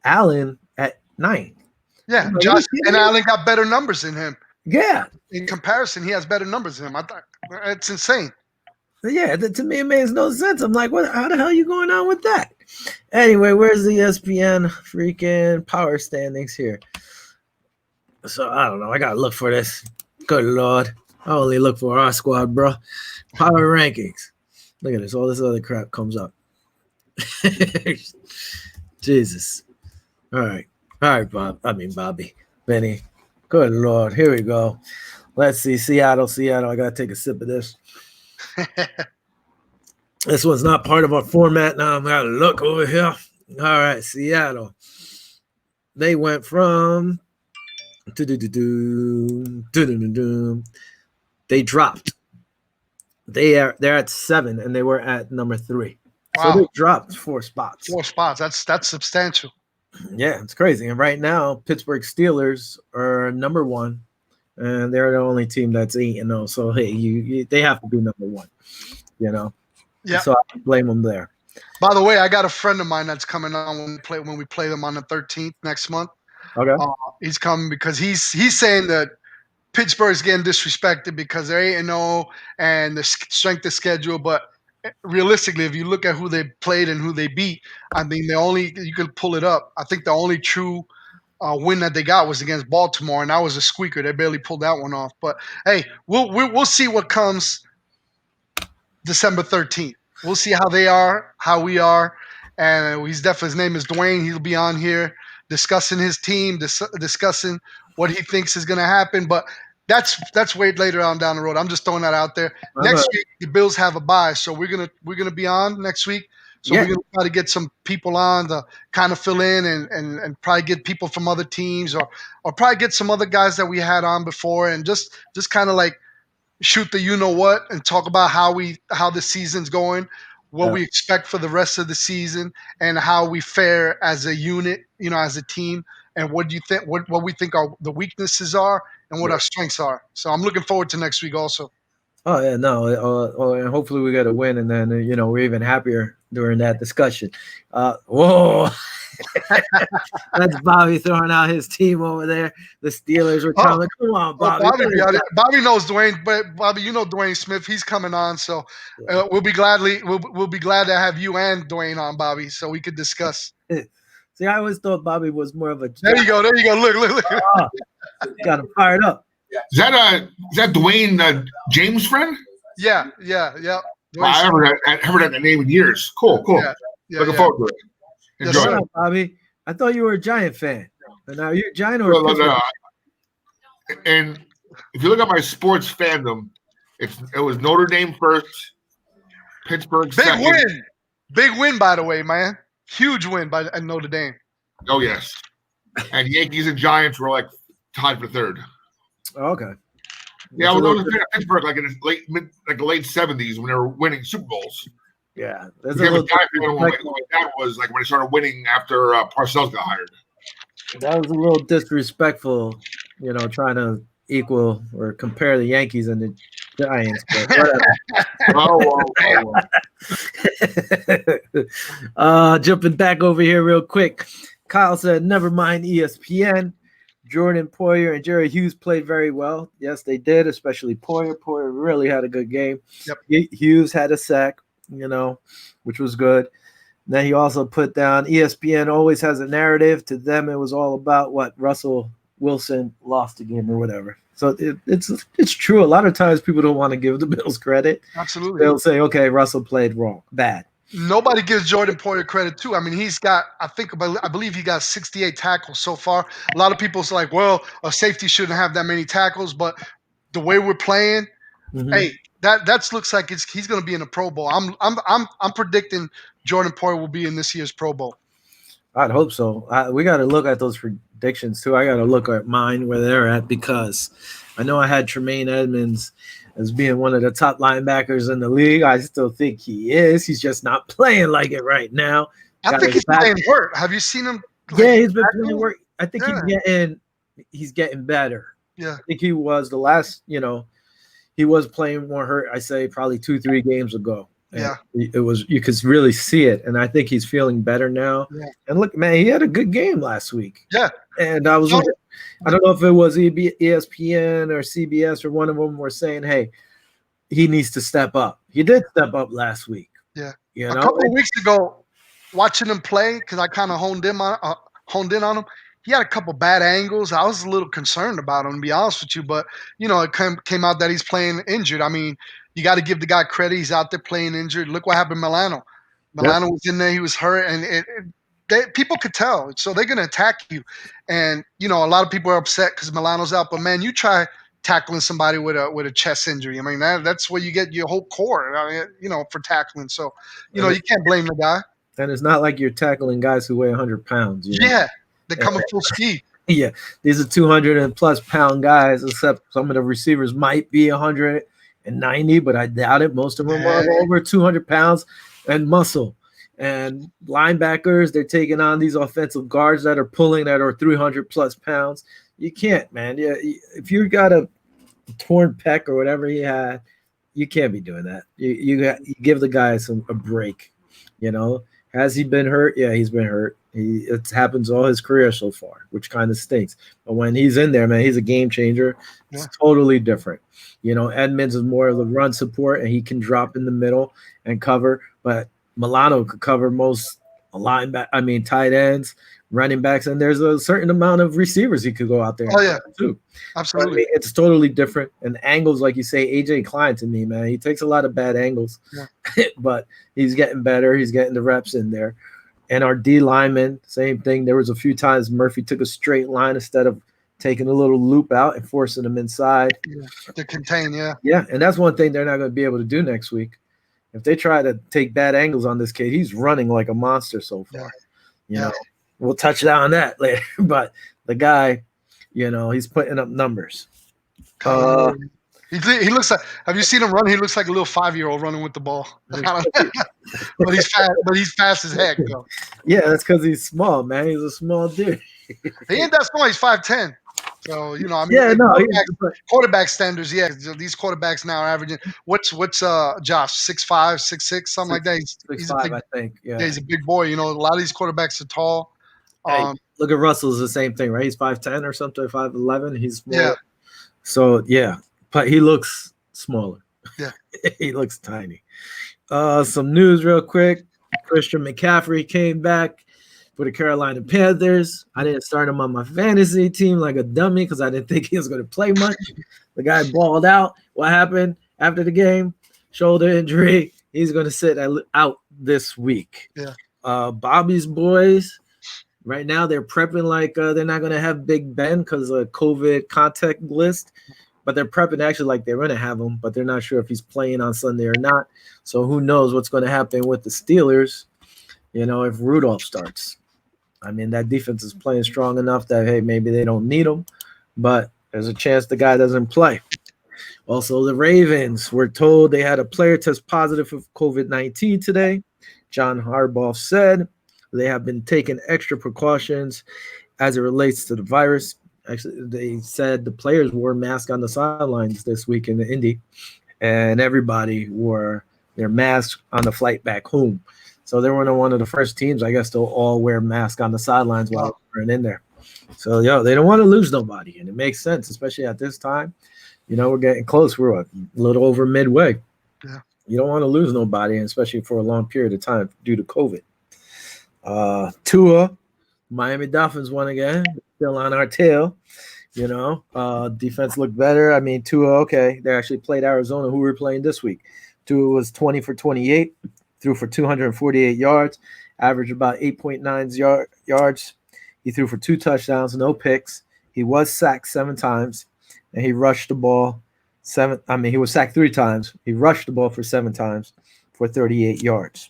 Allen at 9. Yeah, like, Josh and Allen got better numbers than him. Yeah, in comparison, he has better numbers than him. I thought it's insane. Yeah, to me it makes no sense. I'm like, what? How the hell are you going on with that? Anyway, where's the ESPN freaking power standings here? So I don't know. I gotta look for this. Good Lord, I only look for our squad, bro. Power rankings. Look at this. All this other crap comes up. Jesus. All right, Bob. I mean Bobby, Vinny. Good Lord. Here we go. Let's see. Seattle. I gotta take a sip of this. This one's not part of our format. Now I'm gonna look over here. All right, Seattle. They went from they dropped. They're at 7 and they were at number 3. Wow. So they dropped 4 spots. 4 spots. That's substantial. Yeah, it's crazy. And right now, Pittsburgh Steelers are number 1, and they're the only team that's 8-0. So hey, they have to be number 1. You know. Yeah. So I blame them there. By the way, I got a friend of mine that's coming on when we play them on the 13th next month. Okay. He's coming because he's saying that Pittsburgh's getting disrespected because they're 8-0 and the strength of schedule. But realistically, if you look at who they played and who they beat, I mean, you could pull it up. I think the only true win that they got was against Baltimore, and that was a squeaker. They barely pulled that one off. But hey, we'll see what comes December 13th. We'll see how they are, how we are, and his name is Dwayne. He'll be on here discussing his team, discussing what he thinks is going to happen. But that's way later on down the road. I'm just throwing that out there. Next week the Bills have a bye, so we're gonna be on next week. So we're gonna try to get some people on to kind of fill in and probably get people from other teams or probably get some other guys that we had on before and just kind of like shoot the you know what and talk about how the season's going, what we expect for the rest of the season, and how we fare as a unit, as a team, and what do you think what we think the weaknesses are and what our strengths are. So I'm looking forward to next week also. Oh yeah, no, and hopefully we get a win, and then we're even happier during that discussion. Whoa, that's Bobby throwing out his team over there. The Steelers were telling, "Come on, Bobby." Bobby knows Dwayne, but Bobby, Dwayne Smith. He's coming on, so we'll be glad to have you and Dwayne on, Bobby, so we could discuss. See, I always thought Bobby was more of a. There you go. Look. Got him fired up. Is that Dwayne James' friend? Yeah. I haven't heard that name in years. Cool. Yeah, Looking forward to it. Enjoy it. Bobby. I thought you were a Giant fan. And now you're a Giant or a Pittsburgh? And if you look at my sports fandom, it was Notre Dame first, Pittsburgh second. Big win, by the way, man. Huge win by Notre Dame. Oh yes, and Yankees and Giants were like tied for third. Oh, okay. Yeah, I was at Pittsburgh like in the late 70s when they were winning Super Bowls. Yeah, that's my dad was like when he started winning after Parcells got hired. That was a little disrespectful, trying to equal or compare the Yankees and the Giants. But jumping back over here real quick, Kyle said, "Never mind ESPN. Jordan Poyer and Jerry Hughes played very well. Yes, they did, especially Poyer. Poyer really had a good game. Yep. Hughes had a sack, which was good. Then he also put down ESPN always has a narrative. To them, it was all about what Russell Wilson lost the game or whatever. So it's true. A lot of times people don't want to give the Bills credit. Absolutely. They'll say, okay, Russell played bad. Nobody gives Jordan Poyer credit too. I mean, I believe he got 68 tackles so far. A lot of people's like, well, a safety shouldn't have that many tackles, but the way we're playing, hey, that looks like he's going to be in a Pro Bowl. I'm predicting Jordan Poyer will be in this year's Pro Bowl. I'd hope so. We got to look at those predictions too. I got to look at mine where they're at because I know I had Tremaine Edmonds as being one of the top linebackers in the league. I still think he is. He's just not playing like it right now. I think he's playing hurt. Have you seen him Like Yeah, he's been playing work. I think yeah, he's getting better. yeah, I think he was the last, he was playing more hurt. I say probably 2-3 games ago, and yeah, it was you could really see it. And I think he's feeling better now. yeah, And look, man, he had a good game last week. yeah. And I was So, looking. I don't know if it was ESPN or CBS or one of them were saying, "Hey, he needs to step up." He did step up last week. yeah. You A know, couple of weeks ago, watching him play, because I kind of honed in on him. He had a couple bad angles. I was a little concerned about him, to be honest with you. But it came out that he's playing injured. I mean, you got to give the guy credit. He's out there playing injured. Look what happened to Milano. Yep. Milano was in there. He was hurt, and people could tell. So they're gonna attack you. And a lot of people are upset because Milano's out. But man, you try tackling somebody with a chest injury. I mean, that's where you get your whole core. I mean, for tackling. So you can't blame the guy. and it's not like you're tackling guys who weigh 100 pounds. Yeah, they're coming full speed. Yeah, these are 200 and plus pound guys, except some of the receivers might be 190, but I doubt it. Most of them are over 200 pounds and muscle. And linebackers, they're taking on these offensive guards that are pulling that are 300 plus pounds. You can't, man. Yeah, if you got a torn pec or whatever he had, you can't be doing that. You give the guy a break. Has he been hurt? Yeah, he's been hurt. It happens all his career so far, which kind of stinks. But when he's in there, man, he's a game changer. It's totally different. Edmonds is more of the run support, and he can drop in the middle and cover. But Milano could cover most tight ends, running backs, and there's a certain amount of receivers he could go out there. Oh yeah, too. Absolutely. So, it's totally different. And angles, like you say, AJ Klein to me, man, he takes a lot of bad angles, but he's getting better. He's getting the reps in there. And our D lineman, same thing. There was a few times Murphy took a straight line instead of taking a little loop out and forcing them inside. To contain, Yeah, and that's one thing they're not going to be able to do next week. If they try to take bad angles on this kid, he's running like a monster so far. We'll touch on that later. But the guy, he's putting up numbers. He looks like. Have you seen him run? He looks like a little 5-year-old running with the ball. But he's fast. But he's fast as heck, though. Yeah, that's because he's small, man. He's a small dude. He ain't that small. He's 5'10". So quarterback standards. Yeah, these quarterbacks now are averaging. What's Josh 6'5", 6'6", something like that. He's a big, I think. Yeah, he's a big boy. A lot of these quarterbacks are tall. Hey, look at Russell's the same thing, right? He's 5'10" or something, 5'11". He's smaller. Yeah. So but he looks smaller. Yeah, he looks tiny. Some news real quick. Christian McCaffrey came back for the Carolina Panthers. I didn't start him on my fantasy team like a dummy because I didn't think he was going to play much. The guy balled out. What happened after the game? Shoulder injury. He's going to sit out this week. Yeah. Bobby's boys, right now they're prepping like they're not going to have Big Ben because of COVID contact list. But they're prepping actually like they're going to have him, but they're not sure if he's playing on Sunday or not. So who knows what's going to happen with the Steelers, if Rudolph starts. I mean, that defense is playing strong enough that, hey, maybe they don't need him, but there's a chance the guy doesn't play. Also, the Ravens were told they had a player test positive for COVID-19 today. John Harbaugh said they have been taking extra precautions as it relates to the virus. Actually, they said the players wore masks on the sidelines this week in the Indy, and everybody wore their masks on the flight back home. So they were one of the first teams, I guess, to all wear masks on the sidelines while they were in there. So, they don't want to lose nobody, and it makes sense, especially at this time. We're getting close. We're a little over midway. Yeah. You don't want to lose nobody, especially for a long period of time due to COVID. Tua, Miami Dolphins won again. Still on our tail, defense looked better. I mean, Tua, okay, they actually played Arizona, who we're playing this week. Tua was 20 for 28, threw for 248 yards, averaged about 8.9 yards. He threw for 2 touchdowns, no picks. He was sacked 7 times, and he rushed the ball he was sacked 3 times. He rushed the ball for 7 times for 38 yards.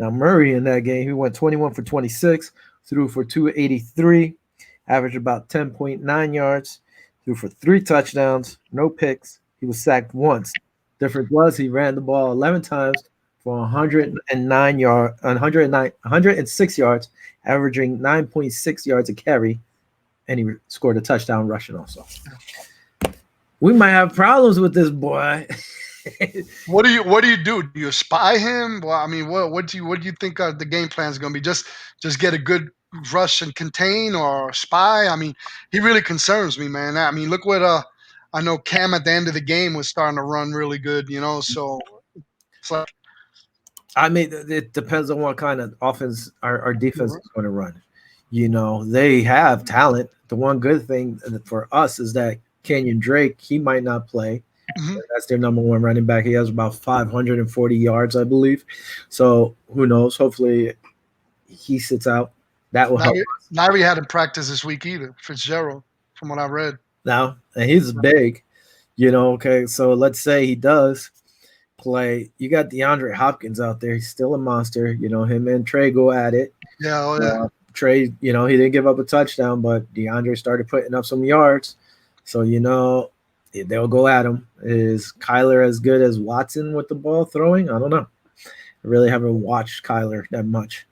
Now, Murray in that game, he went 21 for 26, threw for 283, averaged about 10.9 yards, threw for 3 touchdowns, no picks. He was sacked once. Difference was he ran the ball 11 times for 106 yards, averaging 9.6 yards a carry, and he scored a touchdown rushing also. We might have problems with this boy. What do you do? Do you spy him? Well, I mean, what do you think the game plan is going to be? Just get a good rush and contain, or spy? I mean, he really concerns me, man. I mean, look what I know Cam at the end of the game was starting to run really good, so it's like I mean, it depends on what kind of offense our defense is going to run. They have talent. The one good thing for us is that Kenyon Drake, he might not play. mhm. That's their number one running back. He has about 540 yards, I believe. So who knows? Hopefully he sits out. That will help. Nairi hadn't practiced this week either. Fitzgerald, from what I read. Now, and he's big, okay. So let's say he does play. You got DeAndre Hopkins out there. He's still a monster. Him and Trey go at it. Yeah, oh yeah. Trey, he didn't give up a touchdown, but DeAndre started putting up some yards. So, they'll go at him. Is Kyler as good as Watson with the ball throwing? I don't know. I really haven't watched Kyler that much.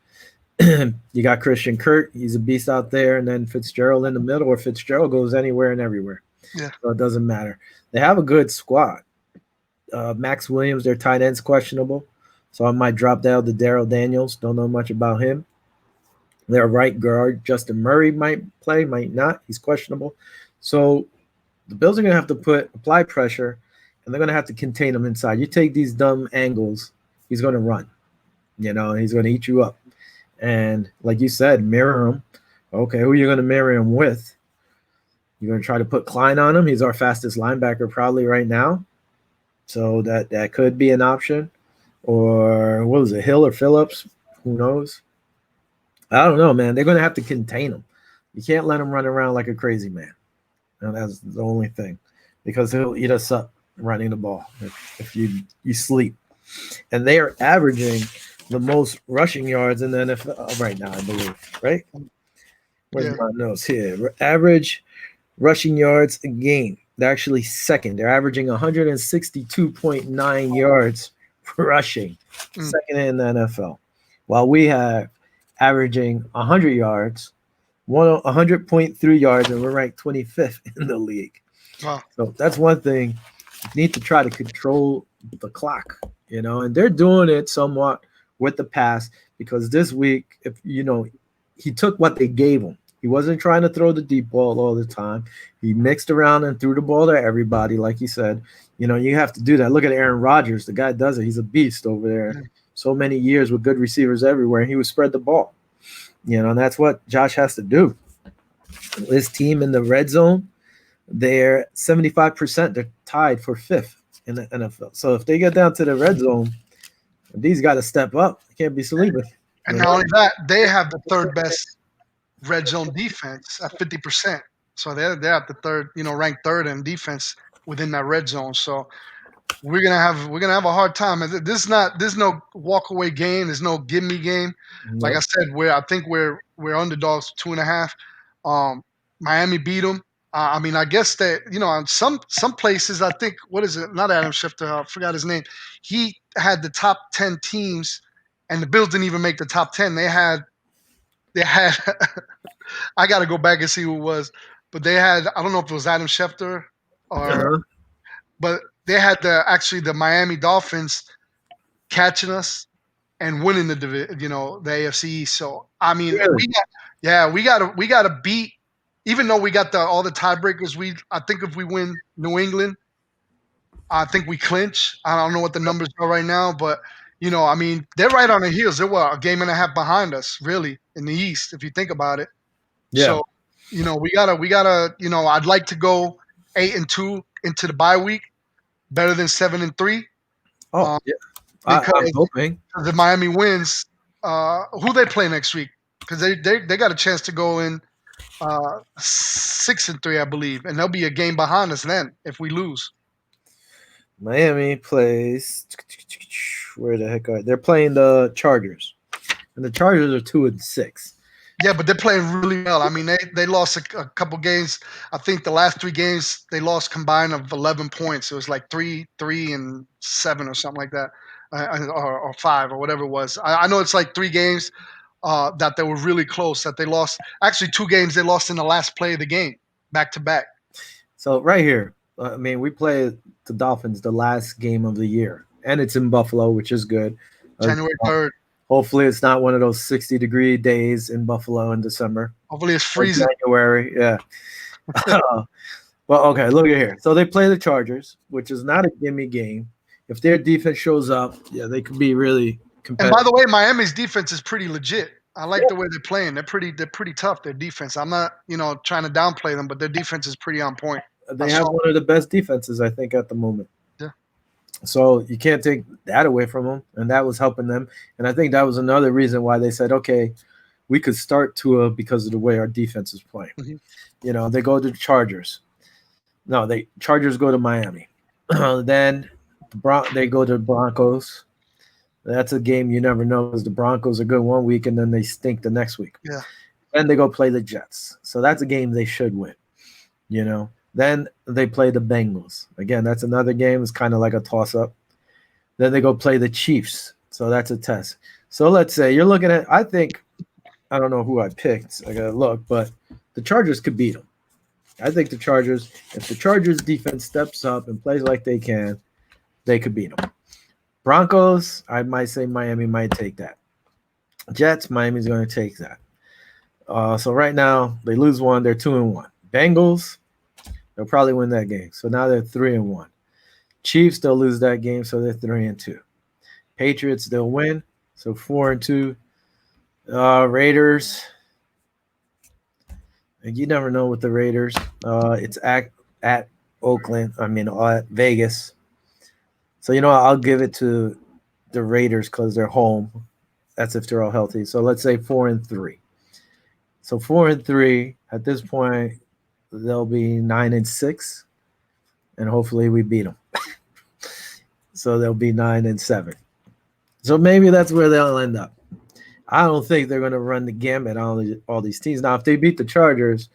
You got Christian Kirk. He's a beast out there. And then Fitzgerald in the middle, or Fitzgerald goes anywhere and everywhere. Yeah. So it doesn't matter. They have a good squad. Max Williams, their tight end's questionable. So I might drop down to Darrell Daniels. Don't know much about him. Their right guard, Justin Murray, might play, might not. He's questionable. So the Bills are going to have to apply pressure, and they're going to have to contain him inside. You take these dumb angles, he's going to run. He's going to eat you up. And like you said, mirror him. Okay, who are you going to mirror him with? You're going to try to put Klein on him. He's our fastest linebacker probably right now. So that could be an option. Or what was it, Hill or Phillips? Who knows? I don't know, man. They're going to have to contain him. You can't let him run around like a crazy man. And that's the only thing, because he'll eat us up running the ball if you sleep. And they are averaging the most rushing yards in the NFL right now, I believe. Right? Where's my notes here? Average rushing yards a game. They're actually second. They're averaging 162.9 yards rushing, second in the NFL. While we have averaging 100 yards, 100.3 yards, and we're ranked 25th in the league. Wow. So that's one thing. You need to try to control the clock, and they're doing it somewhat with the pass, because this week, he took what they gave him. He wasn't trying to throw the deep ball all the time. He mixed around and threw the ball to everybody, like you said. You have to do that. Look at Aaron Rodgers. The guy does it. He's a beast over there. So many years with good receivers everywhere, and he would spread the ball. And that's what Josh has to do. His team in the red zone, they're 75%. They're tied for 5th in the NFL. So if they get down to the red zone, these got to step up. They can't be sleeping. And not only that, they have the third best red zone defense at 50%. So they're at the third, ranked third in defense within that red zone. So we're gonna have a hard time. There's no walk away game. There's no give me game. Like I said, I think we're underdogs 2.5. Miami beat them. I mean, I guess that on some places, I think, what is it? Not Adam Schefter. I forgot his name. He had the top 10 teams, and the Bills didn't even make the top 10. They had. I got to go back and see who it was, but they had. I don't know if it was Adam Schefter or, but they had the Miami Dolphins catching us and winning the AFC East. So I mean, Really? we gotta beat. Even though we got all the tiebreakers, I think if we win New England, I think we clinch. I don't know what the numbers are right now, but I mean, they're right on the heels. They're a game and a half behind us, really, in the East, if you think about it. Yeah. So, we gotta. I'd like to go 8-2 into the bye week, better than 7-3. Oh, yeah. I'm Because hoping. if Miami wins, who they play next week? Because they got a chance to go in 6-3, I believe, and they'll be a game behind us then if we lose. Miami plays. Where the heck are they're playing the Chargers, and the Chargers are 2-6. Yeah, but they're playing really well. I mean, they lost a couple games. I think the last 3 games they lost combined of 11 points. It was like 3-7 or something like that. or 5 or whatever it was. I know it's like 3 games that they were really close, that they lost. Actually, 2 games they lost in the last play of the game, back to back. So right here, I mean, we play the Dolphins the last game of the year, and it's in Buffalo, which is good. January 3rd. Hopefully, it's not one of those 60-degree days in Buffalo in December. Hopefully, it's freezing. January, yeah. Well, okay, look at here. So they play the Chargers, which is not a gimme game. If their defense shows up, yeah, they could be really competitive. And by the way, Miami's defense is pretty legit. I like the way they're playing. They're pretty tough, their defense. I'm not, trying to downplay them, but their defense is pretty on point. They have one of the best defenses, I think, at the moment. Yeah. So you can't take that away from them, and that was helping them. And I think that was another reason why they said, okay, we could start Tua because of the way our defense is playing. Mm-hmm. They go to the Chargers. No, Chargers go to Miami. Then they go to the Broncos. That's a game you never know, because the Broncos are good one week and then they stink the next week. Yeah. Then they go play the Jets. So that's a game they should win. Then they play the Bengals. Again, that's another game. It's kind of like a toss-up. Then they go play the Chiefs. So that's a test. So let's say you're looking at, I don't know who I picked. I got to look, but the Chargers could beat them. I think the Chargers, if the Chargers defense steps up and plays like they can, they could beat them. Broncos, I might say Miami might take that. Jets, Miami's going to take that. So right now, they lose one. They're 2-1. Bengals, they'll probably win that game. So now they're 3-1. Chiefs, they'll lose that game, so they're 3-2. Patriots, they'll win, so 4-2. Raiders, and you never know with the Raiders. It's at Oakland. At Vegas. So I'll give it to the Raiders because they're home. That's if they're all healthy. So let's say 4-3. So 4-3 at this point, they'll be 9-6, and hopefully we beat them. So they'll be 9-7. So maybe that's where they'll end up. I don't think they're going to run the gamut on all these teams. Now, if they beat the Chargers,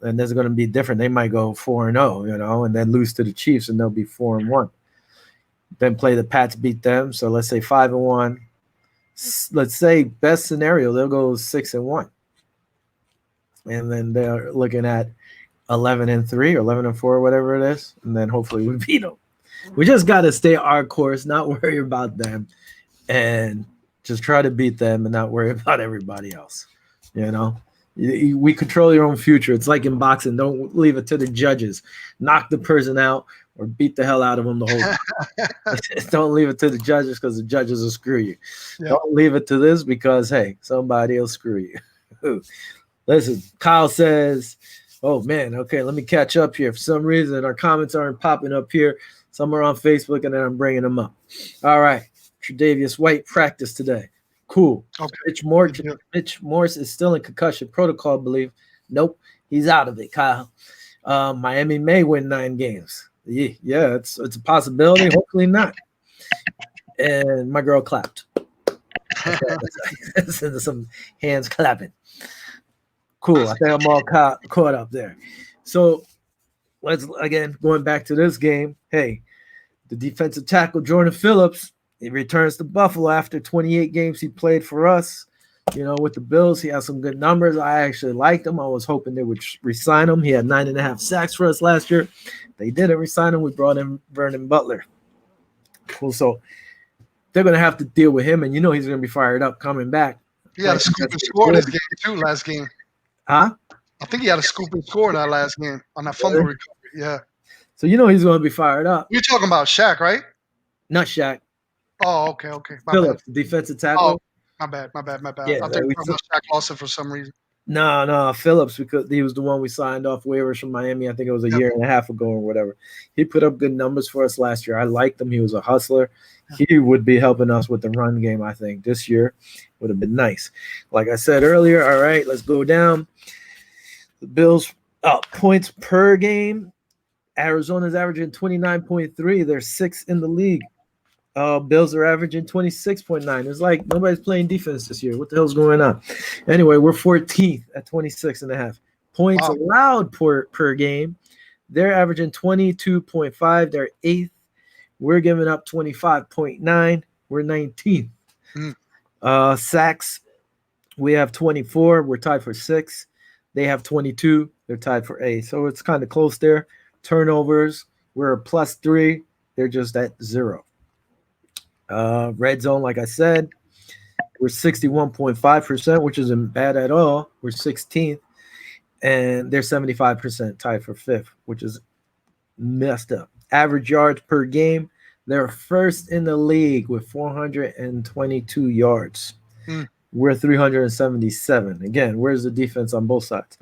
then there's going to be different. They might go 4-0, and then lose to the Chiefs, and they'll be 4-1. Then play the Pats, beat them. So let's say 5-1. Let's say best scenario, they'll go 6-1. And then they're looking at 11-3 or 11-4 or whatever it is. And then hopefully we beat them. We just got to stay our course, not worry about them, and just try to beat them and not worry about everybody else. We control your own future. It's like in boxing. Don't leave it to the judges. Knock the person out or beat the hell out of them the whole time. Don't leave it to the judges because the judges will screw you. Yeah. Don't leave it to this because, hey, somebody will screw you. Listen, Kyle says, oh, man, okay, let me catch up here. For some reason, our comments aren't popping up here. Some are on Facebook, and then I'm bringing them up. All right. Tre'Davious White practice today. Cool. Okay. Mitch Morse is still in concussion protocol, I believe. Nope. He's out of it, Kyle. Miami may win 9 games. Yeah, it's a possibility. Hopefully not. And my girl clapped. Some hands clapping. Cool. I think I'm all caught up there. So let's, again, going back to this game. Hey, the defensive tackle, Jordan Phillips, he returns to Buffalo after 28 games he played for us. With the Bills, he has some good numbers. I actually liked him. I was hoping they would re-sign him. He had 9.5 sacks for us last year. They didn't re-sign him. We brought in Vernon Butler. Cool. So they're going to have to deal with him, and he's going to be fired up coming back. He had a scoop and score this game, too, last game. Huh? I think he had a scoop and score in that last game on that fumble recovery. Yeah. So he's going to be fired up. You're talking about Shaq, right? Not Shaq. Oh, okay. Phillips, defensive tackle. Oh, my bad. Yeah, I think we talking about Shaq Lawson for some reason. No, Phillips, because he was the one we signed off waivers from Miami. I think it was a year and a half ago or whatever. He put up good numbers for us last year. I liked him. He was a hustler. He would be helping us with the run game, I think. This year would have been nice. Like I said earlier, all right, let's go down. The Bills points per game. Arizona's averaging 29.3. They're 6th in the league. Bills are averaging 26.9. It's like nobody's playing defense this year. What the hell's going on? Anyway, we're 14th at 26.5 points allowed per game. They're averaging 22.5. They're 8th. We're giving up 25.9. We're 19th. Sacks, we have 24. We're tied for 6th. They have 22. They're tied for 8th. So it's kind of close there. Turnovers, we're a +3. They're just at 0. Red zone, like I said, we're 61.5%, which isn't bad at all. We're 16th. And they're 75% tied for 5th, which is messed up. Average yards per game, they're first in the league with 422 yards. We're 377. Again, where's the defense on both sides?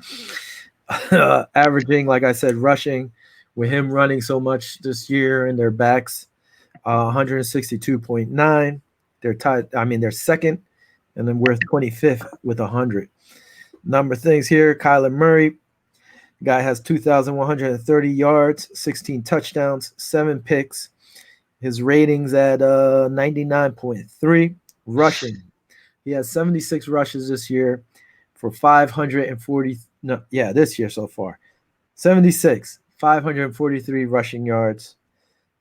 Averaging, like I said, rushing with him running so much this year in their backs, 162.9. They're tied. I mean, they're second, and then we're 25th with 100. Number things here, Kyler Murray. Guy has 2,130 yards, 16 touchdowns, 7 picks. His rating's at 99.3. Rushing. He has 76 rushes this year for 540. No, yeah, this year so far. 76, 543 rushing yards.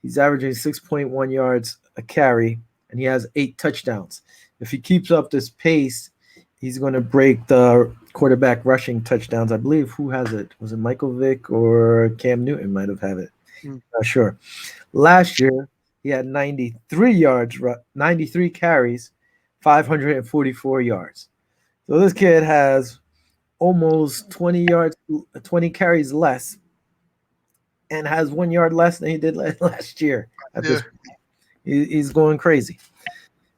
He's averaging 6.1 yards a carry, and he has 8 touchdowns. If he keeps up this pace, he's going to break the quarterback rushing touchdowns. I believe, who has it? Was it Michael Vick or Cam Newton might have had it? Not sure. Last year, he had 93 yards, 93 carries, 544 yards. So this kid has almost 20 yards, 20 carries less, and has 1 yard less than he did last year. He's going crazy.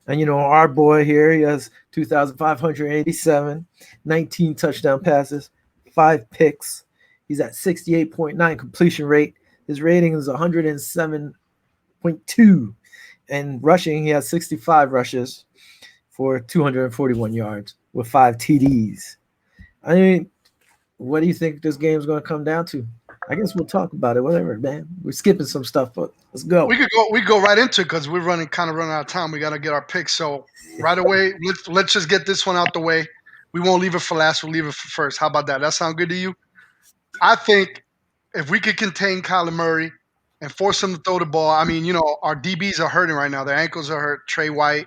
And, our boy here, he has 2,587, 19 touchdown passes, 5 picks. He's at 68.9 completion rate. His rating is 107.2. And rushing, he has 65 rushes for 241 yards with 5 TDs. I mean, what do you think this game's going to come down to? I guess we'll talk about it. Whatever, man. We're skipping some stuff, but let's go. We go right into it because we're running out of time. We got to get our picks. So right away, let's just get this one out the way. We won't leave it for last. We'll leave it for first. How about that? That sound good to you? I think if we could contain Kyler Murray and force him to throw the ball, I mean, our DBs are hurting right now. Their ankles are hurt. Trey White,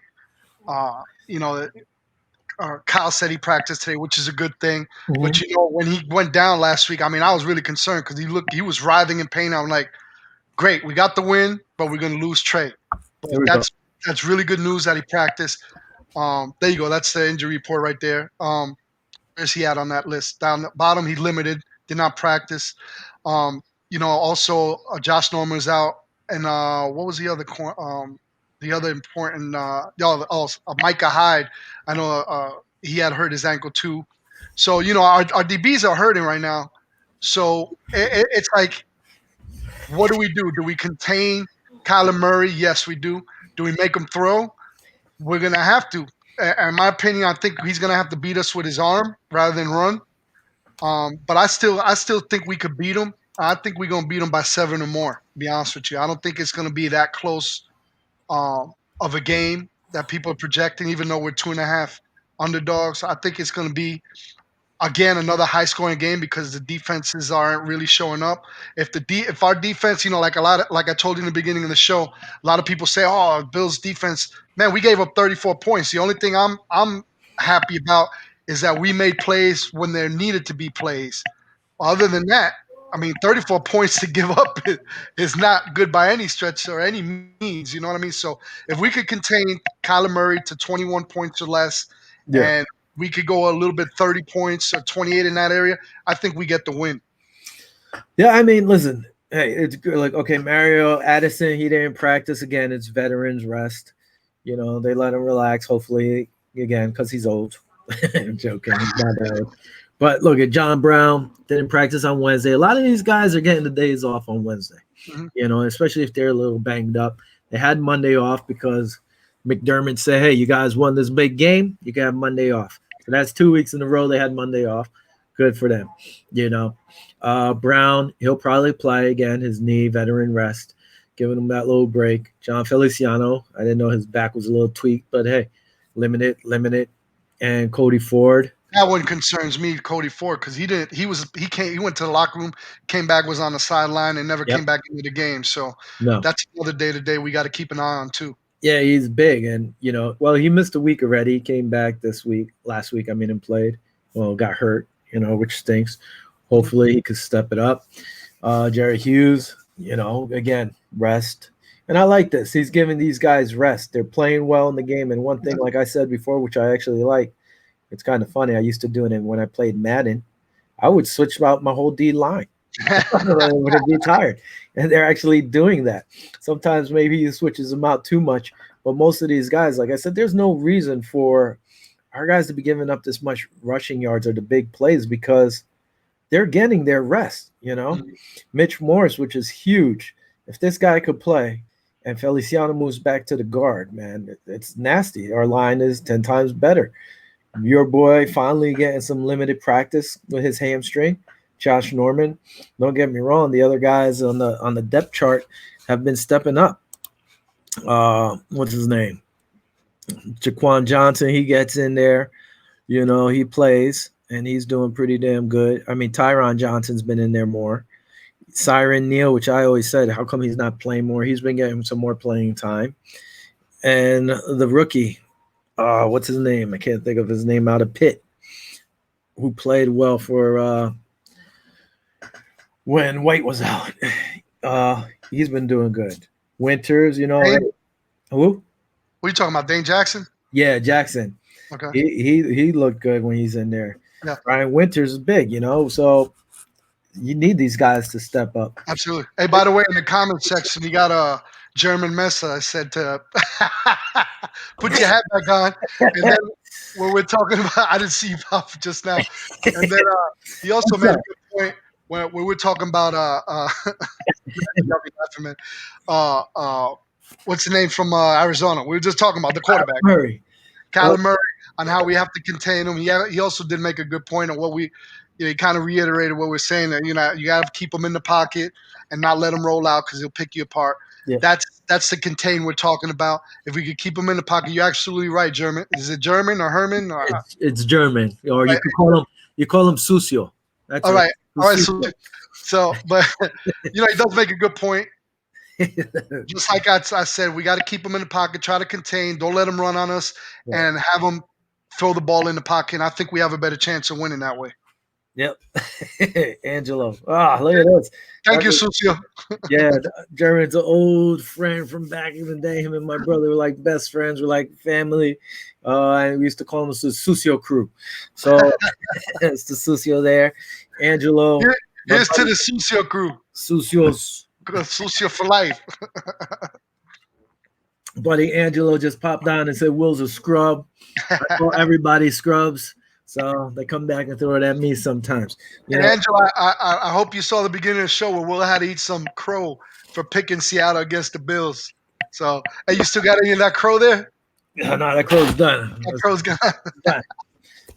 Kyle said he practiced today, which is a good thing. Mm-hmm. But when he went down last week, I mean, I was really concerned because he was writhing in pain. I'm like, great, we got the win, but we're going to lose Trey. But that's really good news that he practiced. There you go. That's the injury report right there. Where's he at on that list? Down the bottom, he limited, did not practice. Also Josh Norman's out, and what was the other important Micah Hyde. I know he had hurt his ankle too. So our DBs are hurting right now. So it's like, what do? Do we contain Kyler Murray? Yes, we do. Do we make him throw? We're gonna have to. In my opinion, I think he's gonna have to beat us with his arm rather than run. But I still think we could beat him. I think we're gonna beat him by 7 or more. To be honest with you, I don't think it's gonna be that close of a game that people are projecting. Even though we're 2.5 underdogs, I think it's gonna be, again, another high-scoring game because the defenses aren't really showing up. If our defense, like I told you in the beginning of the show, a lot of people say, "Oh, Bills defense, man, we gave up 34 points." The only thing I'm happy about is that we made plays when there needed to be plays. Other than that, I mean, 34 points to give up is not good by any stretch or any means. You know what I mean? So if we could contain Kyler Murray to 21 points or less, and we could go a little bit 30 points or 28 in that area, I think we get the win. Yeah, I mean, listen, hey, it's good. Like, okay, Mario Addison, he didn't practice again. It's veterans rest. They let him relax, hopefully, again, because he's old. I'm joking. He's not that old. But look at John Brown, didn't practice on Wednesday. A lot of these guys are getting the days off on Wednesday, especially if they're a little banged up. They had Monday off because McDermott said, hey, you guys won this big game. You can have Monday off. So that's 2 weeks in a row they had Monday off. Good for them. Brown, he'll probably play again, his knee, veteran rest, giving him that little break. John Feliciano, I didn't know his back was a little tweaked, but hey, limited. And Cody Ford, That one concerns me, Cody Ford, because he didn't. He went to the locker room, came back, was on the sideline, and never Yep. came back into the game. So No. that's another day to day we got to keep an eye on too. Yeah, he's big, and well, he missed a week already. He came back last week, I mean, and played. Well, got hurt, which stinks. Hopefully, he could step it up. Jerry Hughes, again, rest. And I like this. He's giving these guys rest. They're playing well in the game. And one thing, like I said before, which I actually like, it's kind of funny. I used to do it when I played Madden. I would switch out my whole D line. When they'd be tired. And they're actually doing that. Sometimes maybe he switches them out too much. But most of these guys, like I said, there's no reason for our guys to be giving up this much rushing yards or the big plays because they're getting their rest, Mitch Morris, which is huge. If this guy could play and Feliciano moves back to the guard, man, it's nasty. Our line is 10 times better. Your boy finally getting some limited practice with his hamstring. Josh Norman. Don't get me wrong, the other guys on the depth chart have been stepping up. What's his name? Jaquan Johnson, he gets in there. He plays, and he's doing pretty damn good. I mean, Tyron Johnson's been in there more. Siren Neal, which I always said, how come he's not playing more? He's been getting some more playing time. And the rookie, what's his name? I can't think of his name, out of Pitt, who played well for when White was out. He's been doing good. Winters, Who? What are you talking about, Dane Jackson? Yeah, Jackson. Okay. He looked good when he's in there. Yeah. Ryan Winters is big, so you need these guys to step up. Absolutely. Hey, by the way, in the comment section, you got a German Mesa. I said to put your hat back on. And then when we're talking about, I didn't see you pop just now. And then he also made a good point when we were talking about what's the name from Arizona? We were just talking about the quarterback, Kyler Murray, on how we have to contain him. He also did make a good point on what he kind of reiterated what we're saying, that you got to keep him in the pocket and not let him roll out because he'll pick you apart. Yeah. That's the contain we're talking about. If we could keep him in the pocket, you're absolutely right, German. Is it German or Herman? Or, it's German, or right. you call him Sucio. That's all right. All right. So, but he does make a good point. Just like I said, we got to keep him in the pocket, try to contain, don't let him run on us, and have him throw the ball in the pocket. And I think we have a better chance of winning that way. Yep. Angelo. Look at this. Thank you, Sucio. Yeah, German's an old friend from back in the day. Him and my brother were like best friends, were like family. And we used to call him the Sucio crew. So it's the Sucio there. Angelo. Here's to the Sucio crew. Sucios. Sucio for life. Buddy Angelo just popped on and said Will's a scrub. I call everybody scrubs. So they come back and throw it at me sometimes. Angela, I hope you saw the beginning of the show where Will had to eat some crow for picking Seattle against the Bills. So, hey, you still got any of that crow there? No, that crow's done. That crow's gone.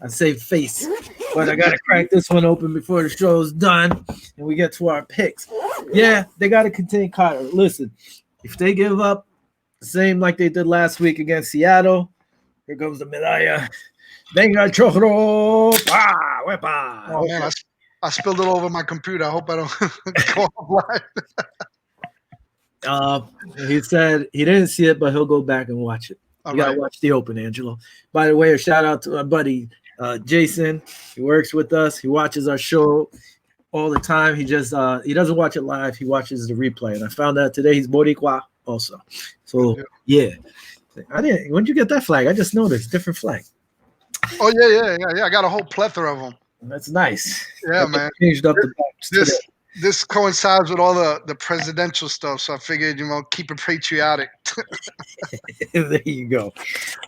I saved face, but I got to crack this one open before the show's done and we get to our picks. Yeah, they got to contain Kyler. Listen, if they give up the same like they did last week against Seattle, here comes the medalla. Venga chocro. Oh, man, I spilled it all over my computer. I hope I don't go offline. He said he didn't see it, but he'll go back and watch it. You got to watch the Open, Angelo. By the way, a shout out to my buddy Jason. He works with us. He watches our show all the time. He just he doesn't watch it live. He watches the replay. And I found out today he's Boricua also. So, yeah. When'd you get that flag? I just noticed. Different flag. Oh, yeah. I got a whole plethora of them. That's nice. Yeah, man. Changed up the box this coincides with all the presidential stuff, so I figured, keep it patriotic. There you go.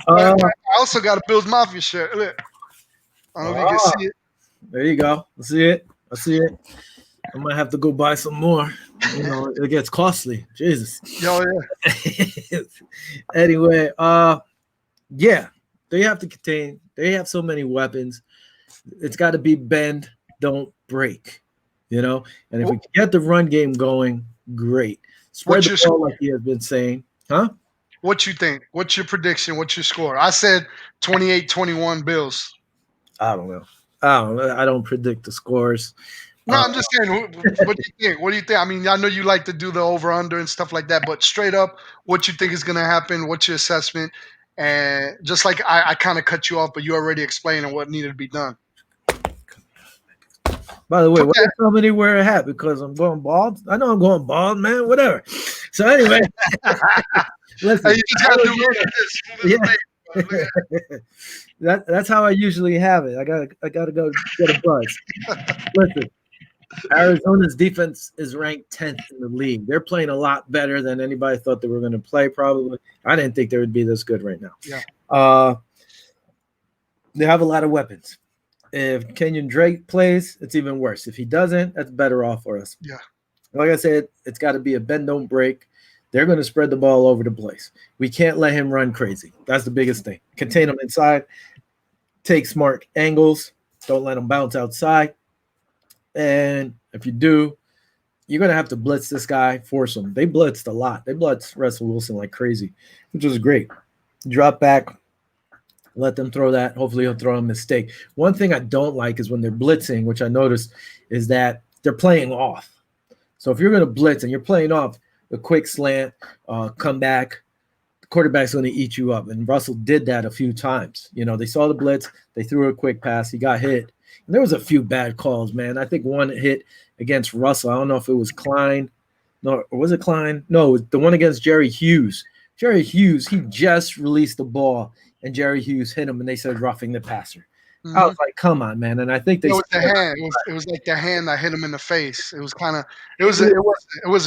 I also got a Bills Mafia shirt. Look. I don't know if you can see it. There you go. I see it. I might have to go buy some more. It gets costly. Jesus. Oh, yeah. Anyway, yeah, they have to contain. They have so many weapons. It's got to be bend, don't break. And if we get the run game going, great. Spread the ball like he has been saying. Huh? What you think? What's your prediction? What's your score? I said 28-21 Bills. I don't know. I don't know. I don't predict the scores. No, I'm just saying. What do you think? What do you think? I mean, I know you like to do the over under and stuff like that, but straight up, what you think is going to happen? What's your assessment? And just like I kind of cut you off, but you already explained what needed to be done. By the way, Put why that. did somebody wear a hat? Because I'm going bald? I know I'm going bald, man. Whatever. So anyway, listen. Hey, you just got to do it like this. Smooth as a Yeah. baby, bro. Look at That's how I usually have it. I gotta go get a buzz. Listen, Arizona's defense is ranked 10th in the league. They're playing a lot better than anybody thought they were going to play. Probably, I didn't think they would be this good right now. Yeah. They have a lot of weapons. If Kenyon Drake plays, it's even worse. If he doesn't, that's better off for us. Yeah. Like I said, it's got to be a bend don't break. They're going to spread the ball over the place. We can't let him run crazy. That's the biggest thing. Contain him inside. Take smart angles. Don't let him bounce outside. And if you do, you're going to have to blitz this guy, force him. They blitzed a lot. They blitzed Russell Wilson like crazy, which was great. Drop back, let them throw that. Hopefully he'll throw a mistake. One thing I don't like is when they're blitzing, which I noticed, is that they're playing off. So if you're going to blitz and you're playing off a quick slant, come back, the quarterback's going to eat you up. And Russell did that a few times. You know, they saw the blitz, they threw a quick pass, he got hit. And there was a few bad calls, man. I think one hit against Russell. I don't know if it was Klein. No, or was it Klein? No, it was the one against Jerry Hughes. Jerry Hughes, he just released the ball, and Jerry Hughes hit him, and they said roughing the passer. Mm-hmm. I was like, come on, man. And I think they it was the hand. It was like the hand that hit him in the face. It was kind of it was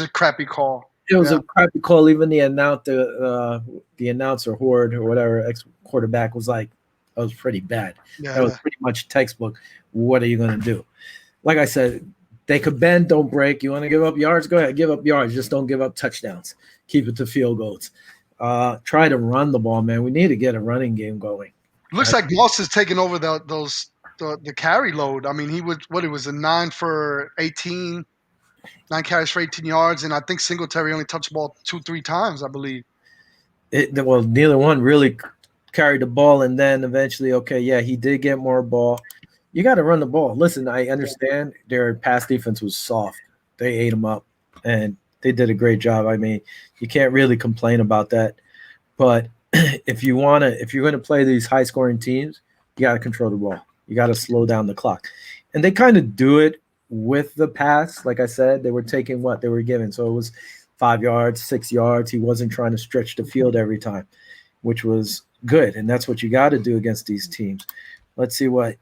a crappy call. It was a crappy call. Even the announcer Horde or whatever ex quarterback was like, that was pretty bad. Yeah, that was pretty much textbook. What are you going to do? Like I said, they could bend, don't break. You want to give up yards? Go ahead, give up yards. Just don't give up touchdowns. Keep it to field goals. Try to run the ball, man. We need to get a running game going. Looks like Moss is taking over the carry load. I mean, he was a 9 for 18, 9 carries for 18 yards, and I think Singletary only touched the ball 2-3 times, I believe. Well, neither one really carried the ball, and then eventually, he did get more ball. You got to run the ball. Listen, I understand their pass defense was soft. They ate them up, and they did a great job. I mean, you can't really complain about that. But if you're going to play these high-scoring teams, you got to control the ball. You got to slow down the clock. And they kind of do it with the pass. Like I said, they were taking what they were given. So it was 5 yards, 6 yards. He wasn't trying to stretch the field every time, which was good. And that's what you got to do against these teams. Let's see what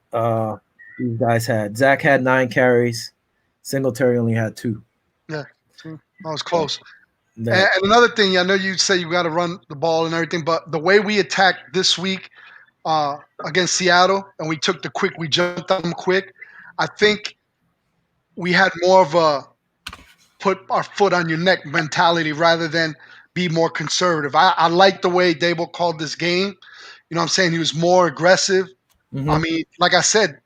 these guys had. Zach had 9 carries. Singletary only had 2. Yeah, that was close. And another thing, I know you say you got to run the ball and everything, but the way we attacked this week against Seattle, and we jumped on them quick, I think we had more of a put our foot on your neck mentality rather than be more conservative. I like the way Dable called this game. You know what I'm saying? He was more aggressive. Mm-hmm. I mean, like I said,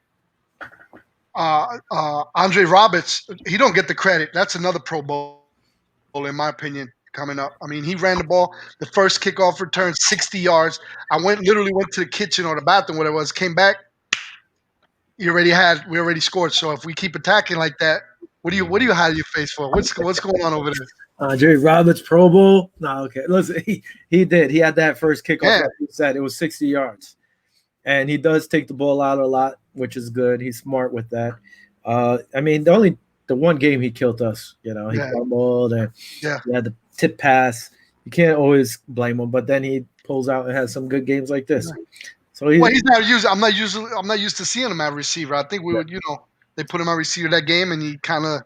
Andre Roberts, he don't get the credit. That's another Pro Bowl, in my opinion, coming up. I mean, he ran the ball. The first kickoff return, 60 yards. I literally went to the kitchen or the bathroom, whatever it was, came back. We already scored. So if we keep attacking like that, what do you hide your face for? What's going on over there? Andre Roberts, Pro Bowl. No, okay. Listen, he did. He had that first kickoff. Like you said, it was 60 yards. And he does take the ball out a lot, which is good. He's smart with that. I mean, the one game he killed us, he fumbled and he had the tip pass. You can't always blame him, but then he pulls out and has some good games like this. So he's not used. I'm not used to seeing him at receiver. I think they put him at receiver that game, and he kind of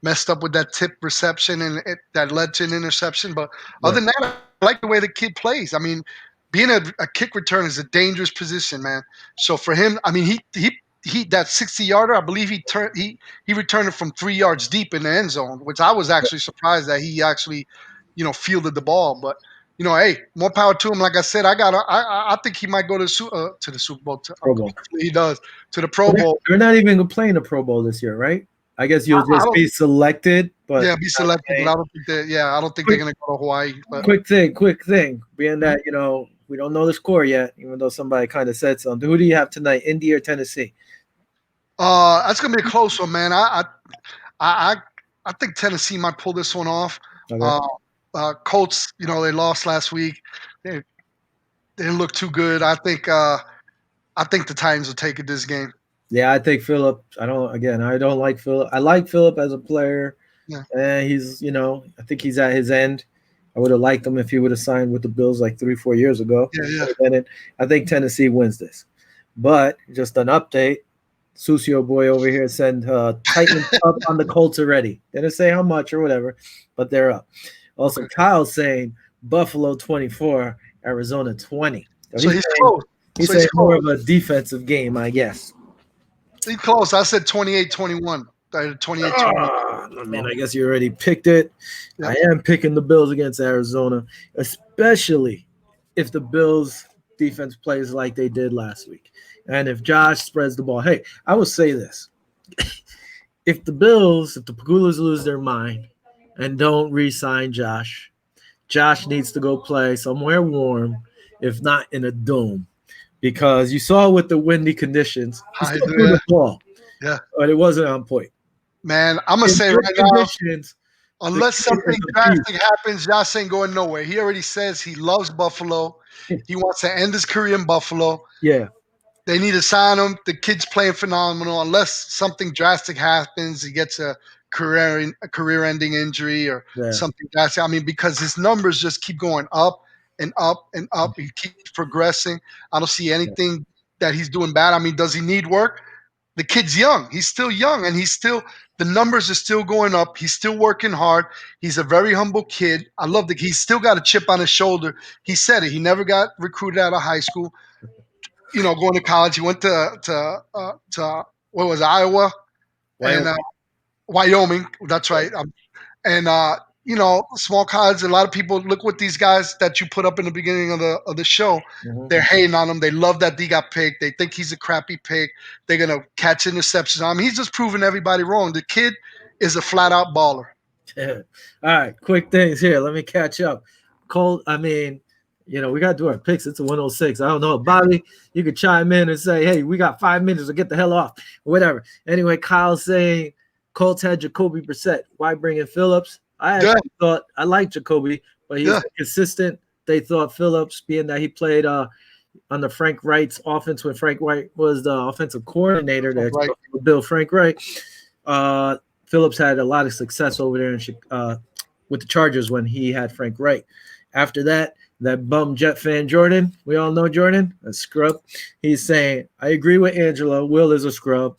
messed up with that tip reception, and that led to an interception. But other than that, I like the way the kid plays. I mean, being a kick return is a dangerous position, man. So for him, I mean, he that 60-yarder, I believe he returned it from 3 yards deep in the end zone, which I was actually surprised that he actually, fielded the ball. But hey, more power to him. Like I said, I think he might go to the Super Bowl. Pro Bowl. He does to the Pro Bowl. They're not even playing a Pro Bowl this year, right? I guess you'll just be selected. But be selected. But I don't think they're going to go to Hawaii. But. Quick thing. Being that We don't know the score yet, even though somebody kind of said something. Who do you have tonight, Indy or Tennessee? That's gonna be a close one, man. I I think Tennessee might pull this one off. Okay. Colts, they lost last week. They didn't look too good. I think the Titans will take it this game. Yeah, I think Phillip. I don't like Phillip. I like Phillip as a player. Yeah. And he's, I think he's at his end. I would have liked him if he would have signed with the Bills like 3-4 years ago. Yeah. I think Tennessee wins this. But just an update. Sucio boy over here said Titans up on the Colts already. Didn't say how much or whatever, but they're up. Also, Okay. Kyle's saying Buffalo 24, Arizona 20. So he's close. He's saying more of a defensive game, I guess. He's close. I said 28-21. 28-21. I mean, I guess you already picked it. Yep. I am picking the Bills against Arizona, especially if the Bills defense plays like they did last week. And if Josh spreads the ball. Hey, I will say this. If the Pagulas lose their mind and don't re-sign Josh needs to go play somewhere warm, if not in a dome. Because you saw with the windy conditions, he still threw the ball. Yeah. But it wasn't on point. Man, I'm going to say right now, unless something drastic happens, Josh ain't going nowhere. He already says he loves Buffalo. He wants to end his career in Buffalo. Yeah. They need to sign him. The kid's playing phenomenal. Unless something drastic happens, he gets a career-ending injury or something drastic. I mean, because his numbers just keep going up and up and up. He keeps progressing. I don't see anything that he's doing bad. I mean, does he need work? The kid's young. He's still young, and the numbers are still going up. He's still working hard. He's a very humble kid. I love that he's still got a chip on his shoulder. He said it. He never got recruited out of high school. Going to college. He went to what was it, Iowa? Wyoming. And Wyoming. That's right. Small college. A lot of people look what these guys that you put up in the beginning of the show. Mm-hmm. They're hating on him. They love that he got picked. They think he's a crappy pick. They're gonna catch interceptions on him. He's just proving everybody wrong. The kid is a flat out baller. Yeah. All right, quick things here. Let me catch up. Cole, I mean, we got to do our picks. It's a 106. I don't know. Bobby, you could chime in and say, hey, we got 5 minutes to get the hell off or whatever. Anyway, Kyle's saying Colts had Jacoby Brissett. Why bring in Phillips? I actually thought I liked Jacoby, but he's consistent. They thought Phillips, being that he played under Frank Wright's offense when Frank Wright was the offensive coordinator there, Bill Frank Wright. Phillips had a lot of success over there with the Chargers when he had Frank Wright. After that bum Jet fan Jordan, we all know Jordan, a scrub. He's saying, I agree with Angela. Will is a scrub.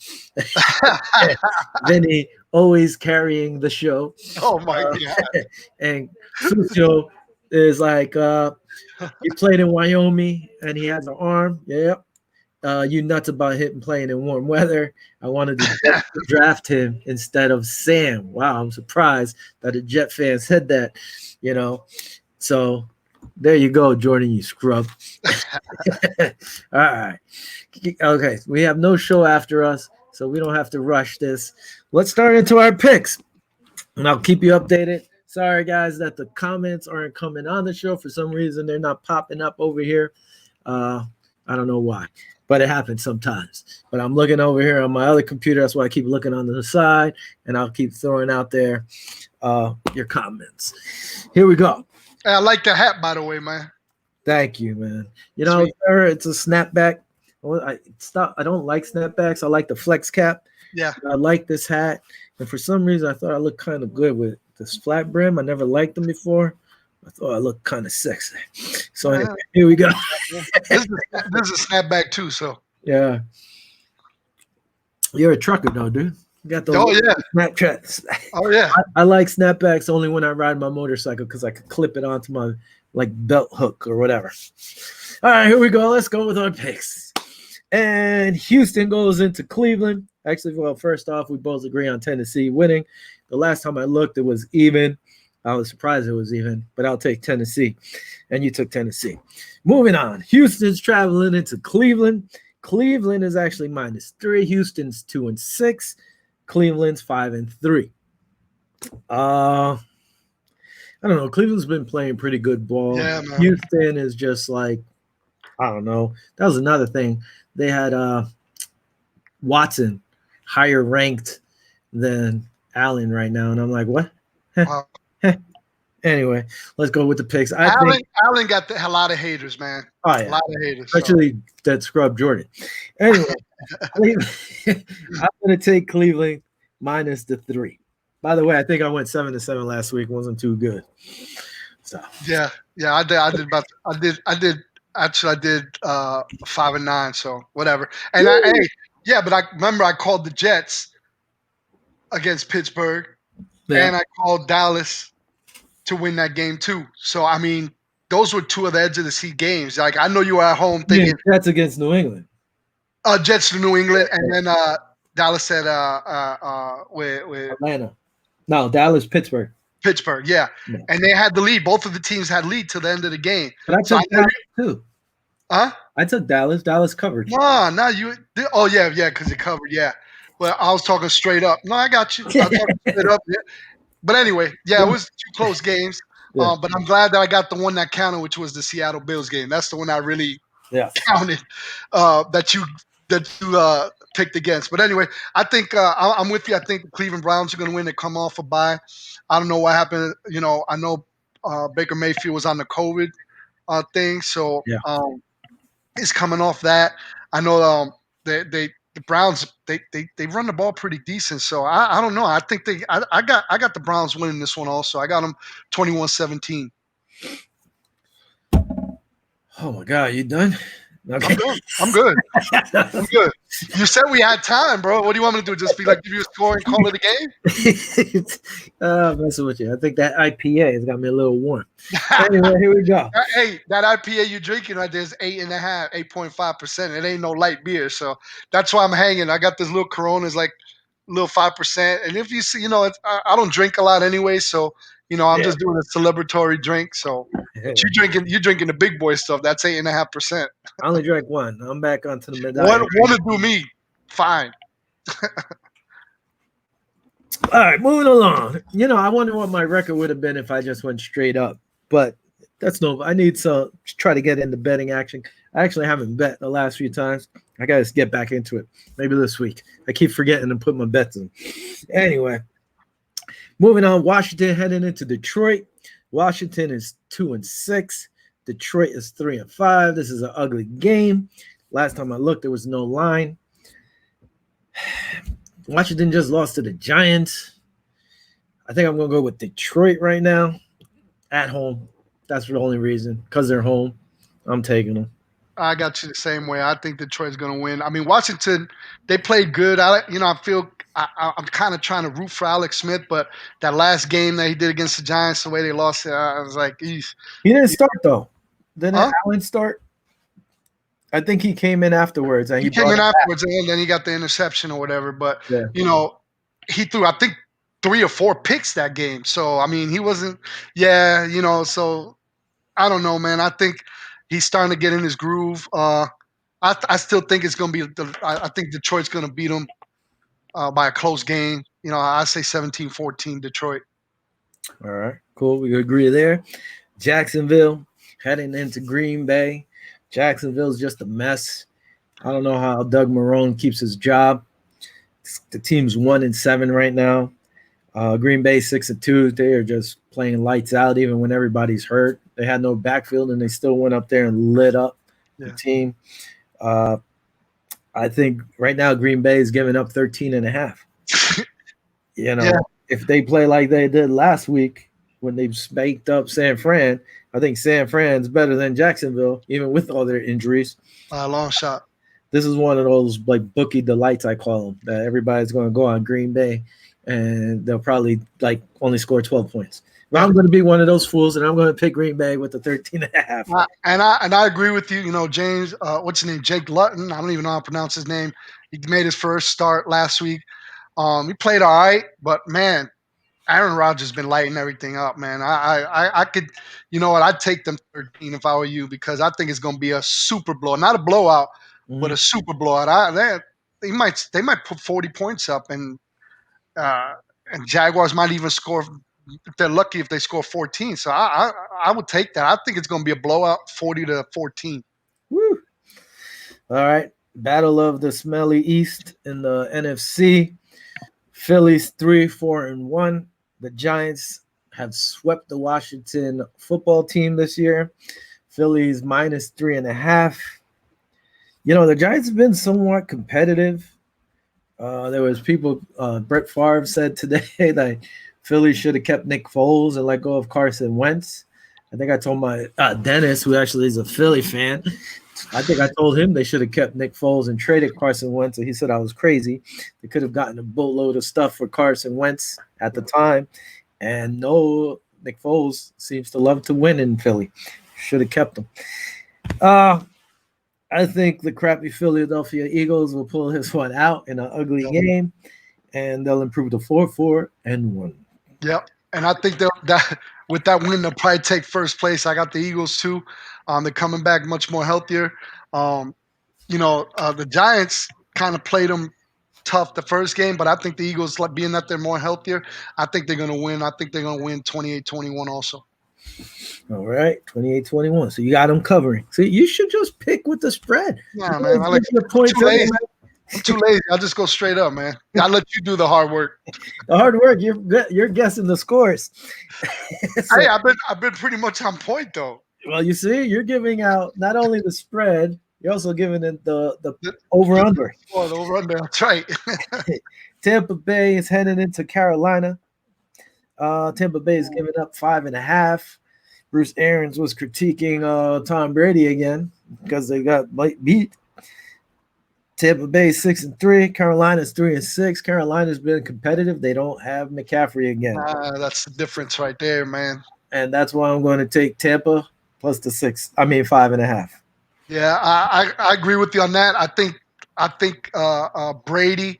Vinny always carrying the show. Oh my God. And Sucio is like, he played in Wyoming and he has an arm. Yeah. You nuts about him playing in warm weather. I wanted to draft him instead of Sam. Wow, I'm surprised that a Jet fan said that, So there you go, Jordan, you scrub. All right. Okay, we have no show after us, so we don't have to rush this. Let's start into our picks, and I'll keep you updated. Sorry, guys, that the comments aren't coming on the show. For some reason, they're not popping up over here. I don't know why, but it happens sometimes. But I'm looking over here on my other computer. That's why I keep looking on the side, and I'll keep throwing out there your comments. Here we go. Hey, I like the hat, by the way, man. Thank you, man. It's a snapback. I don't like snapbacks. I like the flex cap. Yeah. I like this hat. And for some reason, I thought I looked kind of good with this flat brim. I never liked them before. I thought I looked kind of sexy. So anyway, here we go. This is a snapback too, so. Yeah. You're a trucker, though, dude. You got those Snapchats. Oh, yeah. I like snapbacks only when I ride my motorcycle because I could clip it onto my belt hook or whatever. All right, here we go. Let's go with our picks. And Houston goes into Cleveland. Actually, well, first off, we both agree on Tennessee winning. The last time I looked, it was even. I was surprised it was even, but I'll take Tennessee. And you took Tennessee. Moving on. Houston's traveling into Cleveland. Cleveland is actually -3. Houston's 2-6. Cleveland's 5-3. I don't know. Cleveland's been playing pretty good ball. Yeah, man. Houston is just like I don't know. That was another thing. They had Watson higher ranked than Allen right now, and I'm like, what? Wow. Anyway, let's go with the picks. I think, Allen got a lot of haters, man. oh A yeah, lot of haters. So. especially that scrub Jordan. Anyway, I'm going to take Cleveland minus the 3. By the way, I think I went 7-7 last week. Wasn't too good. So Yeah, I did. Actually, I did 5-9. So whatever. And but I remember I called the Jets against Pittsburgh, yeah, and I called Dallas to win that game too. So I mean, those were two of the edge of the seat games. Like I know you were at home thinking that's against New England. Jets to New England, and then Dallas said with Atlanta. No, Dallas, Pittsburgh. Pittsburgh, yeah. No. And they had the lead. Both of the teams had lead till the end of the game. But I took Dallas too. Huh? I took Dallas. Dallas covered. No, you. Oh yeah, because it covered. Yeah. Well, I was talking straight up. No, I got you. I was talking straight up. Yeah. But anyway, yeah, it was 2 close games. Yeah. But I'm glad that I got the one that counted, which was the Seattle Bills game. That's the one I really counted. That you picked against. But anyway, I think I'm with you. I think the Cleveland Browns are going to win. They come off a bye. I don't know what happened. You know, I know Baker Mayfield was on the COVID thing, so he's coming off that. I know the Browns they run the ball pretty decent. So I don't know. I think I got the Browns winning this one also. I got them 21-17. Oh my God, you done? Okay. I'm good. I'm good. You said we had time, bro. What do you want me to do? Just be like, give you a score and call it a game? I'm messing with you. I think that IPA has got me a little warm. Anyway, here we go. Hey, that IPA you drinking right there is 8.5, 8.5%. It ain't no light beer, so that's why I'm hanging. I got this little Corona, is like little 5%. And if you see, you know, I don't drink a lot anyway, so you know, I'm just doing a celebratory drink. So but you drinking the big boy stuff. That's 8.5%. I only drank one. I'm back onto the mid. One to do me, fine. All right, moving along. You know, I wonder what my record would have been if I just went straight up, but that's no. I need to try to get into betting action. I actually haven't bet the last few times. I got to get back into it. Maybe this week. I keep forgetting to put my bets in. Anyway, moving on. Washington heading into Detroit. Washington is 2-6. Detroit is 3-5. This is an ugly game. Last time I looked, there was no line. Washington just lost to the Giants. I think I'm going to go with Detroit right now. At home. That's the only reason. Because they're home. I'm taking them. I got you the same way. I think Detroit's going to win. I mean, Washington, they played good. I feel I'm kind of trying to root for Alex Smith, but that last game that he did against the Giants, the way they lost it, I was like, eesh. He didn't start, though. Didn't Allen start? I think he came in afterwards. And he came in afterwards, and then he got the interception or whatever. But, you know, he threw, I think, 3 or 4 picks that game. So, I mean, he wasn't – you know, so I don't know, man. I think he's starting to get in his groove. I still think it's going to be I think Detroit's going to beat him by a close game. You know, I say 17-14 Detroit. All right, cool. We agree there. Jacksonville heading into Green Bay. Jacksonville's just a mess. I don't know how Doug Marrone keeps his job. The team's 1-7 right now. Green Bay 6-2. They are just playing lights out even when everybody's hurt. They had no backfield and they still went up there and lit up the team. I think right now Green Bay is giving up 13.5. You know, if they play like they did last week when they spanked up San Fran, I think San Fran's better than Jacksonville, even with all their injuries. Long shot. This is one of those like bookie delights, I call them, that everybody's going to go on Green Bay and they'll probably like only score 12 points. But I'm going to be one of those fools, and I'm going to pick Green Bay with the 13.5. And I agree with you. You know, James, what's his name? Jake Luton. I don't even know how to pronounce his name. He made his first start last week. He played all right, but man, Aaron Rodgers has been lighting everything up, man. I could, you know what? I'd take them 13 if I were you, because I think it's going to be a super blowout, not a blowout, but a super blowout. They might put 40 points up, and Jaguars might even score. If they're lucky, if they score 14. So I would take that. I think it's going to be a blowout, 40-14. Woo. All right. Battle of the Smelly East in the NFC. Phillies 3-4-1. The Giants have swept the Washington football team this year. Phillies minus 3.5. The Giants have been somewhat competitive. There was people. Brett Favre said today that Philly should have kept Nick Foles and let go of Carson Wentz. I think I told my Dennis, who actually is a Philly fan, I think I told him they should have kept Nick Foles and traded Carson Wentz, and he said I was crazy. They could have gotten a boatload of stuff for Carson Wentz at the time, and no, Nick Foles seems to love to win in Philly. Should have kept him. I think the crappy Philadelphia Eagles will pull this one out in an ugly game, and they'll improve to 4-4-1. Yep. And I think that with that win, they'll probably take first place. I got the Eagles too. They're coming back much more healthier. The Giants kind of played them tough the first game, but I think the Eagles, like being that they're more healthier, I think they're going to win. I think they're going to win 28-21 also. All right, 28-21. So you got them covering. So you should just pick with the spread. Yeah, man. I'm too lazy. I'm too lazy. I'll just go straight up, man. I'll let you do the hard work. The hard work. You're guessing the scores. So, hey, I've been pretty much on point though. Well, you see, you're giving out not only the spread, you're also giving it the over under. Oh, the over under. That's right. Tampa Bay is heading into Carolina. Tampa Bay is giving up 5.5. Bruce Arians was critiquing Tom Brady again because they got beat. Tampa Bay 6-3. Carolina's 3-6. Carolina's been competitive. They don't have McCaffrey again. That's the difference right there, man. And that's why I'm going to take Tampa plus the 5.5. Yeah, I agree with you on that. I think Brady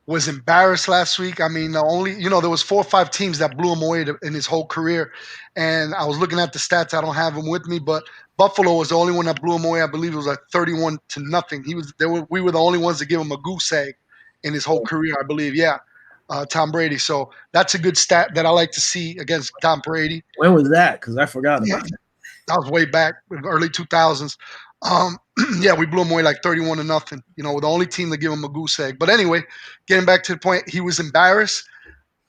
was embarrassed last week. I mean, there was 4 or 5 teams that blew him away in his whole career. And I was looking at the stats. I don't have them with me, but Buffalo was the only one that blew him away. I believe it was like 31-0. We were the only ones to give him a goose egg in his whole career, I believe. Yeah, Tom Brady. So that's a good stat that I like to see against Tom Brady. When was that? Because I forgot about that. That was way back in the early 2000s. Yeah, we blew him away like 31-0. We're the only team to give him a goose egg. But anyway, getting back to the point, he was embarrassed.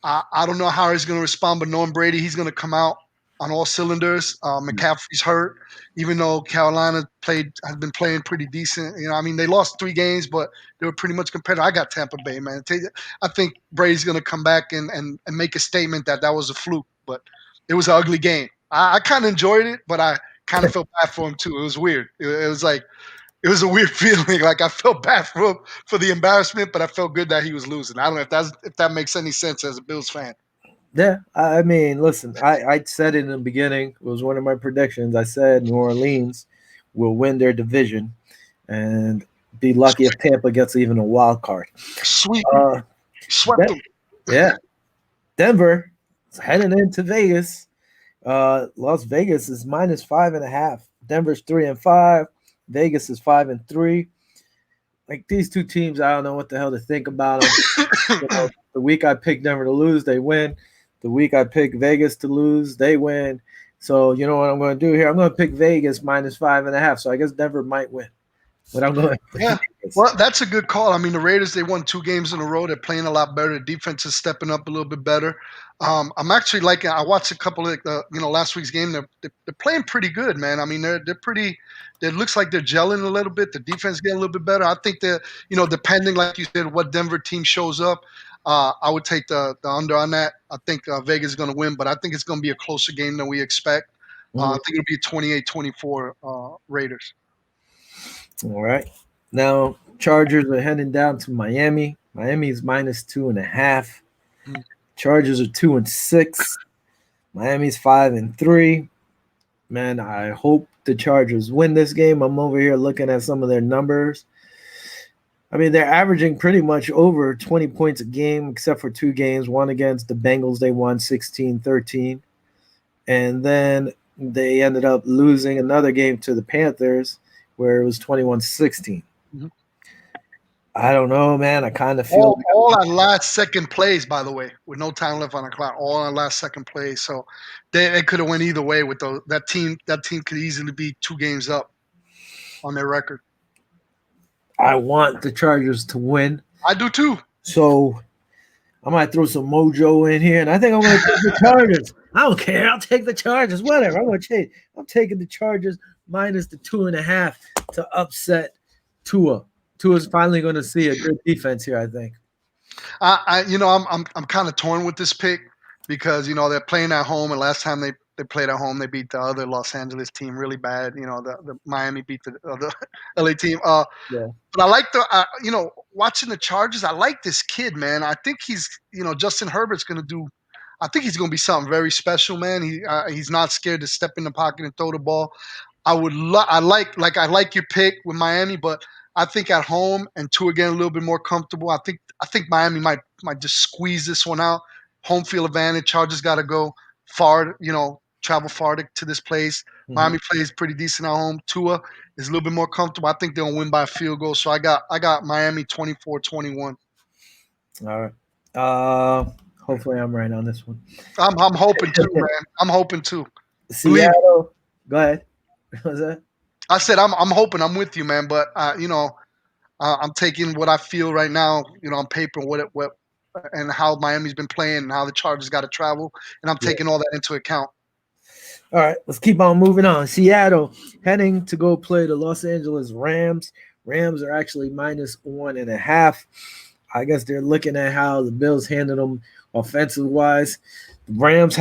I don't know how he's going to respond, but knowing Brady, he's going to come out on all cylinders. McCaffrey's hurt, even though Carolina has been playing pretty decent. They lost 3 games, but they were pretty much competitive. I got Tampa Bay, man. I think Brady's going to come back and make a statement that was a fluke, but it was an ugly game. I kind of enjoyed it, but I kind of felt bad for him too. It was weird. It was like it was a weird feeling. Like I felt bad for him for the embarrassment, but I felt good that he was losing. I don't know if that makes any sense as a Bills fan. Yeah, I mean, listen, I said it in the beginning. It was one of my predictions. I said New Orleans will win their division and be lucky if Tampa gets even a wild card. Sweet. Swept them. Yeah. Denver is heading into Vegas. Las Vegas is minus 5.5. Denver's 3-5. Vegas is 5-3. Like these two teams, I don't know what the hell to think about them. The week I picked Denver to lose, they win. The week I picked Vegas to lose, they win. So you know what I'm going to do here? I'm going to pick Vegas minus 5.5. So I guess Denver might win. But I'm going. Yeah. Well, that's a good call. I mean, the Raiders, they won 2 games in a row. They're playing a lot better. The defense is stepping up a little bit better. I'm actually liking. I watched a couple of last week's game. They're playing pretty good, man. I mean, they're pretty. It looks like they're gelling a little bit. The defense getting a little bit better. I think that depending, like you said, what Denver team shows up, I would take the under on that. I think Vegas is going to win, but I think it's going to be a closer game than we expect. I think it'll be 28-24 Raiders. All right. Now, Chargers are heading down to Miami. Miami's minus 2.5. Chargers are 2-6. Miami's 5-3. Man, I hope the Chargers win this game. I'm over here looking at some of their numbers. I mean, they're averaging pretty much over 20 points a game, except for 2 games. One against the Bengals, they won 16-13. And then they ended up losing another game to the Panthers, where it was 21-16. I don't know, man. I kind of feel all on last second plays, by the way, with no time left on the clock. All on last second plays, so they could have went either way with those. That team could easily be 2 games up on their record. I want the Chargers to win. I do too. So I might throw some mojo in here, and I think I'm going to take the Chargers. I don't care. I'll take the Chargers. Whatever. I'm going to change. I'm taking the Chargers minus the 2.5 to upset Tua. Tua's finally going to see a good defense here, I think. I'm kind of torn with this pick because they're playing at home, and last time they played at home, they beat the other Los Angeles team really bad. The Miami beat the LA team. Yeah. But I like watching the Chargers. I like this kid, man. I think Justin Herbert's going to do. I think he's going to be something very special, man. He's not scared to step in the pocket and throw the ball. I like your pick with Miami, but I think at home and two again a little bit more comfortable. I think Miami might just squeeze this one out. Home field advantage. Chargers got to go far, travel far to this place. Mm-hmm. Miami plays pretty decent at home. Tua is a little bit more comfortable. I think they'll win by a field goal. So I got Miami 24-21. All right. Hopefully I'm right on this one. I'm hoping too, man. I'm hoping too. Seattle. Go ahead. What was that? I said I'm hoping. I'm with you, man. But I'm taking what I feel right now, on paper, what and how Miami's been playing and how the Chargers got to travel, and I'm taking all that into account. All right, let's keep on moving on. Seattle heading to go play the Los Angeles Rams. Rams are actually minus 1.5. I guess they're looking at how the Bills handled them offensive wise. The Rams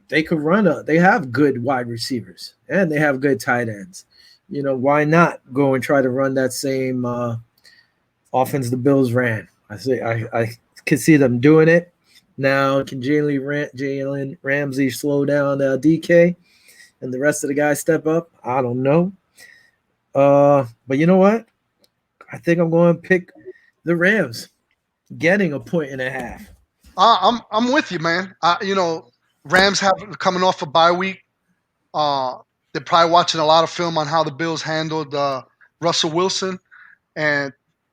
they could run they have good wide receivers and they have good tight ends. Why not go and try to run that same offense the Bills ran? I can see them doing it. Now, can Jalen Ramsey slow down DK and the rest of the guys step up? I don't know. But you know what? I think I'm going to pick the Rams getting 1.5. I'm with you, man. Rams have coming off a bye week. They're probably watching a lot of film on how the Bills handled Russell Wilson, and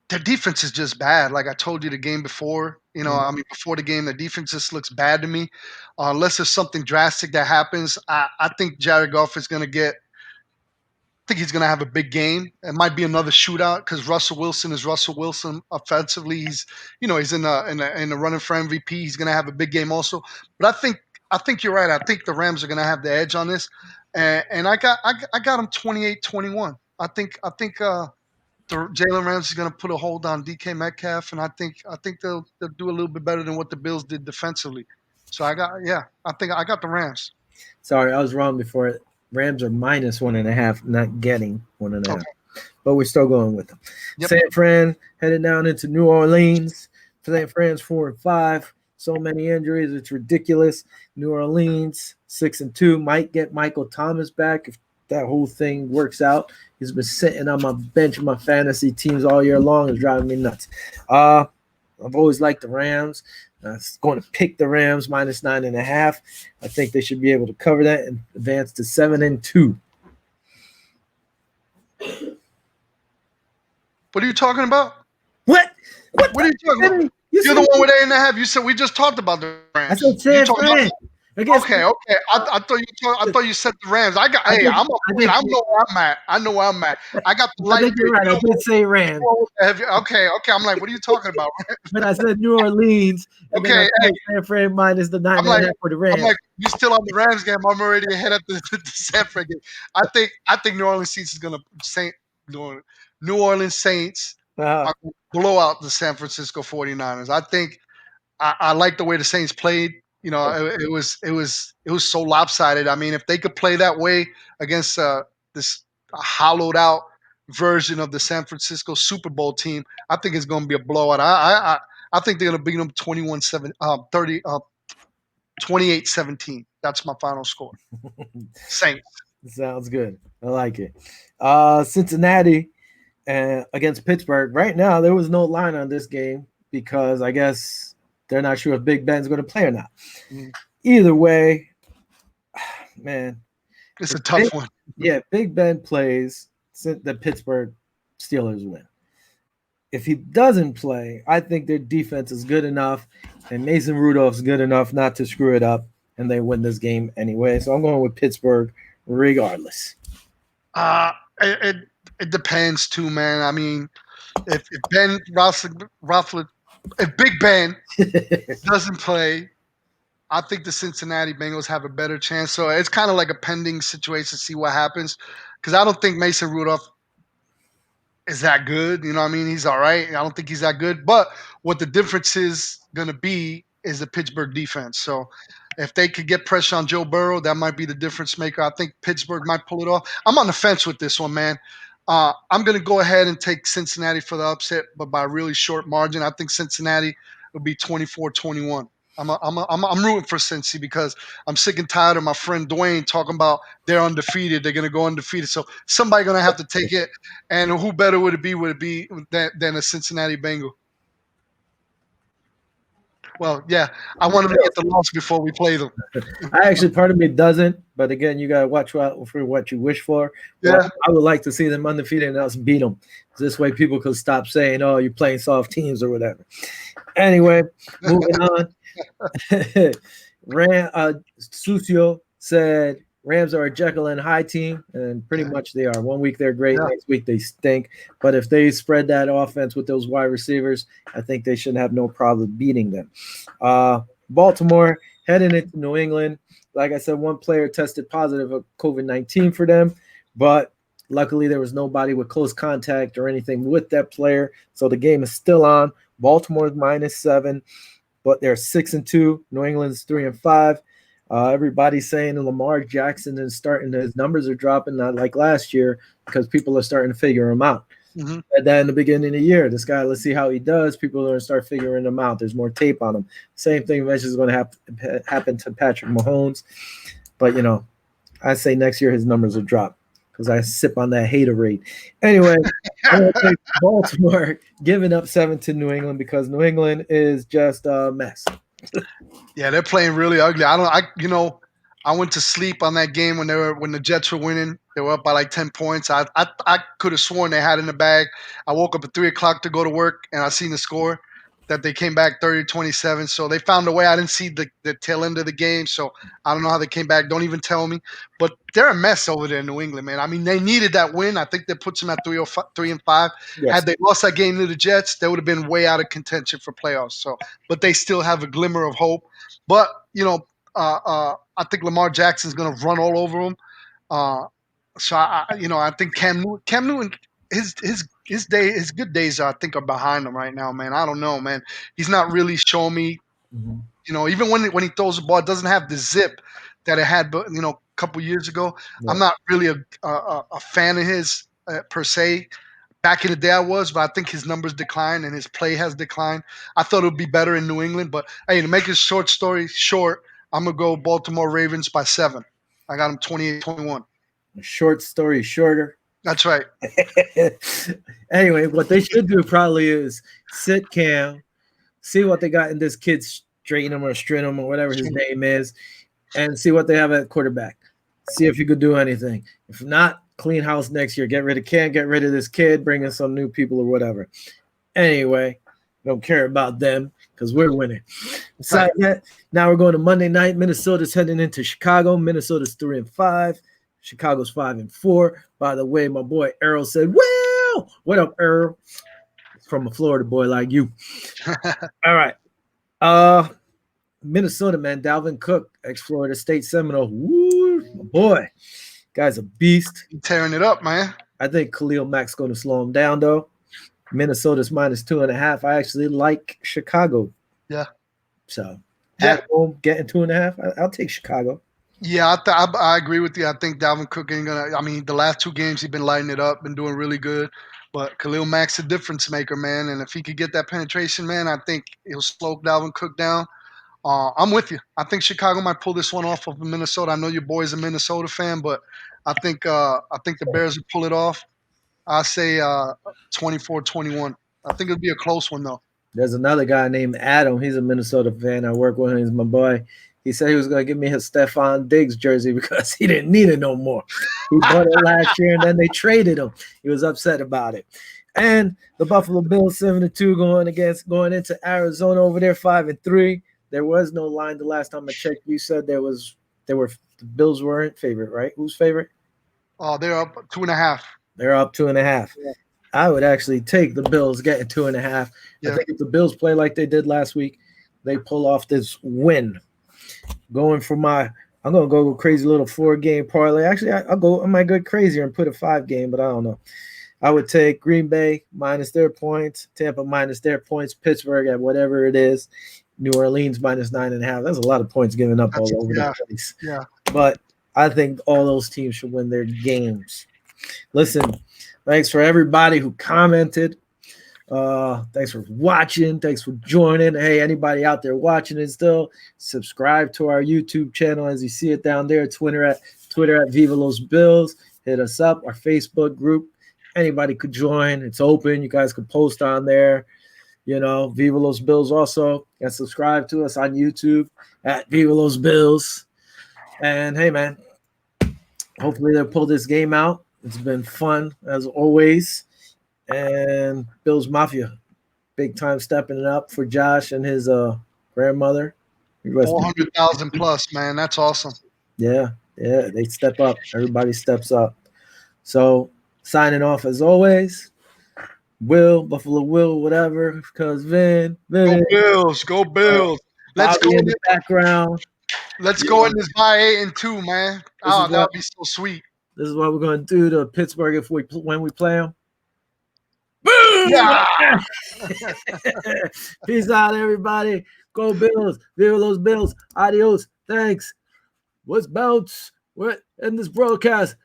their defense is just bad. Like I told you the game before, before the game, the defense just looks bad to me. Unless there's something drastic that happens, I think Jared Goff is going to he's going to have a big game. It might be another shootout because Russell Wilson is Russell Wilson offensively. He's in the running for MVP. He's going to have a big game also. But I think you're right. I think the Rams are going to have the edge on this, and I got them 28-21. I think Jalen Ramsey is going to put a hold on DK Metcalf, and I think they'll do a little bit better than what the Bills did defensively. So I got the Rams. Sorry, I was wrong before. Rams are minus 1.5, not getting 1.5. Okay. But we're still going with them. Yep. San Fran headed down into New Orleans. San Fran's 4-5. So many injuries, it's ridiculous. New Orleans 6-2 might get Michael Thomas back if that whole thing works out. He's been sitting on my bench of my fantasy teams all year long. It's driving me nuts. I've always liked the Rams. I'm going to pick the Rams minus 9.5. I think they should be able to cover that and advance to 7-2. What are you talking about? What are you talking about? You're the one with 8.5. You said we just talked about the Rams. I said San Fran. Okay. I thought you said the Rams. I know where I'm at. I got the light. I think you're right. I did say Rams. Okay. I'm like, what are you talking about? But I said New Orleans. Okay. San Fran minus the 9.5 for the Rams. I'm like, you still on the Rams game? I'm already ahead of the San Fran game. I think New Orleans Saints is gonna New Orleans Saints are gonna blow out the San Francisco 49ers. I think I like the way the Saints played. It was so lopsided. I mean, if they could play that way against this hollowed out version of the San Francisco Super Bowl team, I think it's going to be a blowout. I think they're going to beat them 28-17. That's my final score. Saints. Sounds good. I like it. Cincinnati against Pittsburgh. Right now, there was no line on this game because I guess they're not sure if Big Ben's going to play or not. Either way, man. It's a tough one. Yeah, Big Ben plays, the Pittsburgh Steelers win. If he doesn't play, I think their defense is good enough, and Mason Rudolph's good enough not to screw it up, and they win this game anyway. So I'm going with Pittsburgh regardless. It depends too, man. I mean, If Ben Roethlisberger, if Big Ben doesn't play, I think the Cincinnati Bengals have a better chance. So it's kind of like a pending situation. See what happens, because I don't think Mason Rudolph is that good. You know what I mean? He's all right. I don't think he's that good. But what the difference is going to be is the Pittsburgh defense. So if they could get pressure on Joe Burrow, that might be the difference maker. I think Pittsburgh might pull it off. I'm on the fence with this one, man. I'm going to go ahead and take Cincinnati for the upset, but by a really short margin. I think Cincinnati will be 24-21. I'm rooting for Cincy because I'm sick and tired of my friend Dwayne talking about they're undefeated. They're going to go undefeated. So somebody going to have to take it. And who better would it be? Would it be than a Cincinnati Bengal? Well, yeah, I want them to get the loss before we play them. I actually, part of me doesn't, but again, you gotta watch out for what you wish for. But Yeah. I would like to see them undefeated and us beat them. This way, people could stop saying, "Oh, you're playing soft teams" or whatever. Anyway, moving on. Sucio said Rams are a Jekyll and Hyde team, and pretty much they are. 1 week they're great, Yeah. next week they stink. But if they spread that offense with those wide receivers, I think they should have no problem beating them. Baltimore heading into New England. Like I said, one player tested positive of COVID-19 for them, but luckily there was nobody with close contact or anything with that player, so the game is still on. Baltimore's -7, but they're 6-2. New England's 3-5. Everybody's saying Lamar Jackson is starting. His numbers are dropping, not like last year, because people are starting to figure him out. Mm-hmm. And then in the beginning of the year, this guy, let's see how he does. People are going to start figuring him out. There's more tape on him. Same thing eventually is going to happen to Patrick Mahomes. But, I say next year his numbers will drop because I sip on that haterade. Anyway, I'm going to take Baltimore giving up 7 to New England because New England is just a mess. Yeah, they're playing really ugly. I went to sleep on that game when the Jets were winning. They were up by like 10 points. I could have sworn they had in the bag. I woke up at 3:00 to go to work, and I seen the score that they came back 30-27. So they found a way. I didn't see the tail end of the game, so I don't know how they came back. Don't even tell me. But they're a mess over there in New England, man. I mean, they needed that win. I think that puts them at 3-5. Yes. Had they lost that game to the Jets, they would have been way out of contention for playoffs. So, but they still have a glimmer of hope. But I think Lamar Jackson's going to run all over him. So I think Cam Newton, his good days I think are behind him right now, man. I don't know, man. He's not really showing me. Mm-hmm. Even when he throws the ball, it doesn't have the zip that it had, a couple years ago. Yeah. I'm not really a fan of his per se. Back in the day, I was, but I think his numbers declined and his play has declined. I thought it would be better in New England, but hey, to make a short story short, I'm gonna go Baltimore Ravens by 7. I got them 28-21. Short story shorter. That's right. Anyway, what they should do probably is sit Cam, see what they got in this kid Stratum or Strinum or whatever his name is, and see what they have at quarterback. See if you could do anything. If not, clean house next year. Get rid of Cam, get rid of this kid, bring in some new people or whatever. Anyway, don't care about them because we're winning. Besides that, now we're going to Monday night. Minnesota's heading into Chicago. Minnesota's 3-5. Chicago's 5-4. By the way, my boy Earl said, "Well, what up, Earl?" It's from a Florida boy like you. All right. Minnesota, man. Dalvin Cook, ex-Florida State Seminole. Woo, my boy. Guy's a beast. You're tearing it up, man. I think Khalil Mack's going to slow him down, though. Minnesota's -2.5. I actually like Chicago. Yeah. So, at home, getting 2.5, I'll take Chicago. Yeah, I agree with you. I think Dalvin Cook ain't gonna. I mean, the last 2 games he's been lighting it up, been doing really good. But Khalil Mack's a difference maker, man. And if he could get that penetration, man, I think he'll slow Dalvin Cook down. I'm with you. I think Chicago might pull this one off of Minnesota. I know your boy's a Minnesota fan, but I think the Bears will pull it off. I say 24-21. I think it'll be a close one though. There's another guy named Adam. He's a Minnesota fan. I work with him. He's my boy. He said he was going to give me his Stephon Diggs jersey because he didn't need it no more. He bought it last year, and then they traded him. He was upset about it. And the Buffalo Bills 7-2 going into Arizona over there 5-3. There was no line the last time I checked. You said the Bills weren't favorite, right? Who's favorite? Oh, they're up 2.5. They're up 2.5. I would actually take the Bills getting 2.5. Yeah. I think if the Bills play like they did last week, they pull off this win. I'm gonna go with crazy little 4-game parlay. Actually, I might go crazier and put a 5-game, but I don't know. I would take Green Bay minus their points, Tampa minus their points, Pittsburgh at whatever it is, New Orleans minus 9.5. That's a lot of points given up all over the place. Yeah. But I think all those teams should win their games. Listen, thanks for everybody who commented. Thanks for watching. Thanks for joining. Hey, anybody out there watching it still, subscribe to our YouTube channel as you see it down there. Twitter at Viva Los Bills. Hit us up. Our Facebook group. Anybody could join. It's open. You guys can post on there. Viva Los Bills also. And subscribe to us on YouTube at Viva Los Bills. And hey, man, hopefully they'll pull this game out. It's been fun as always. And Bills Mafia, big time stepping it up for Josh and his grandmother. 400,000 plus, man. That's awesome. Yeah, they step up. Everybody steps up. So signing off as always. Buffalo Will, whatever, because Vin. Go Bills. Go Bills. Let's go in the background. Let's go in this by 8-2, man. That would be so sweet. This is what we're going to do to Pittsburgh when we play them. Boom! Yeah. Peace out, everybody. Go Bills. Viva los Bills. Adios. Thanks. What's bounce? What in this broadcast?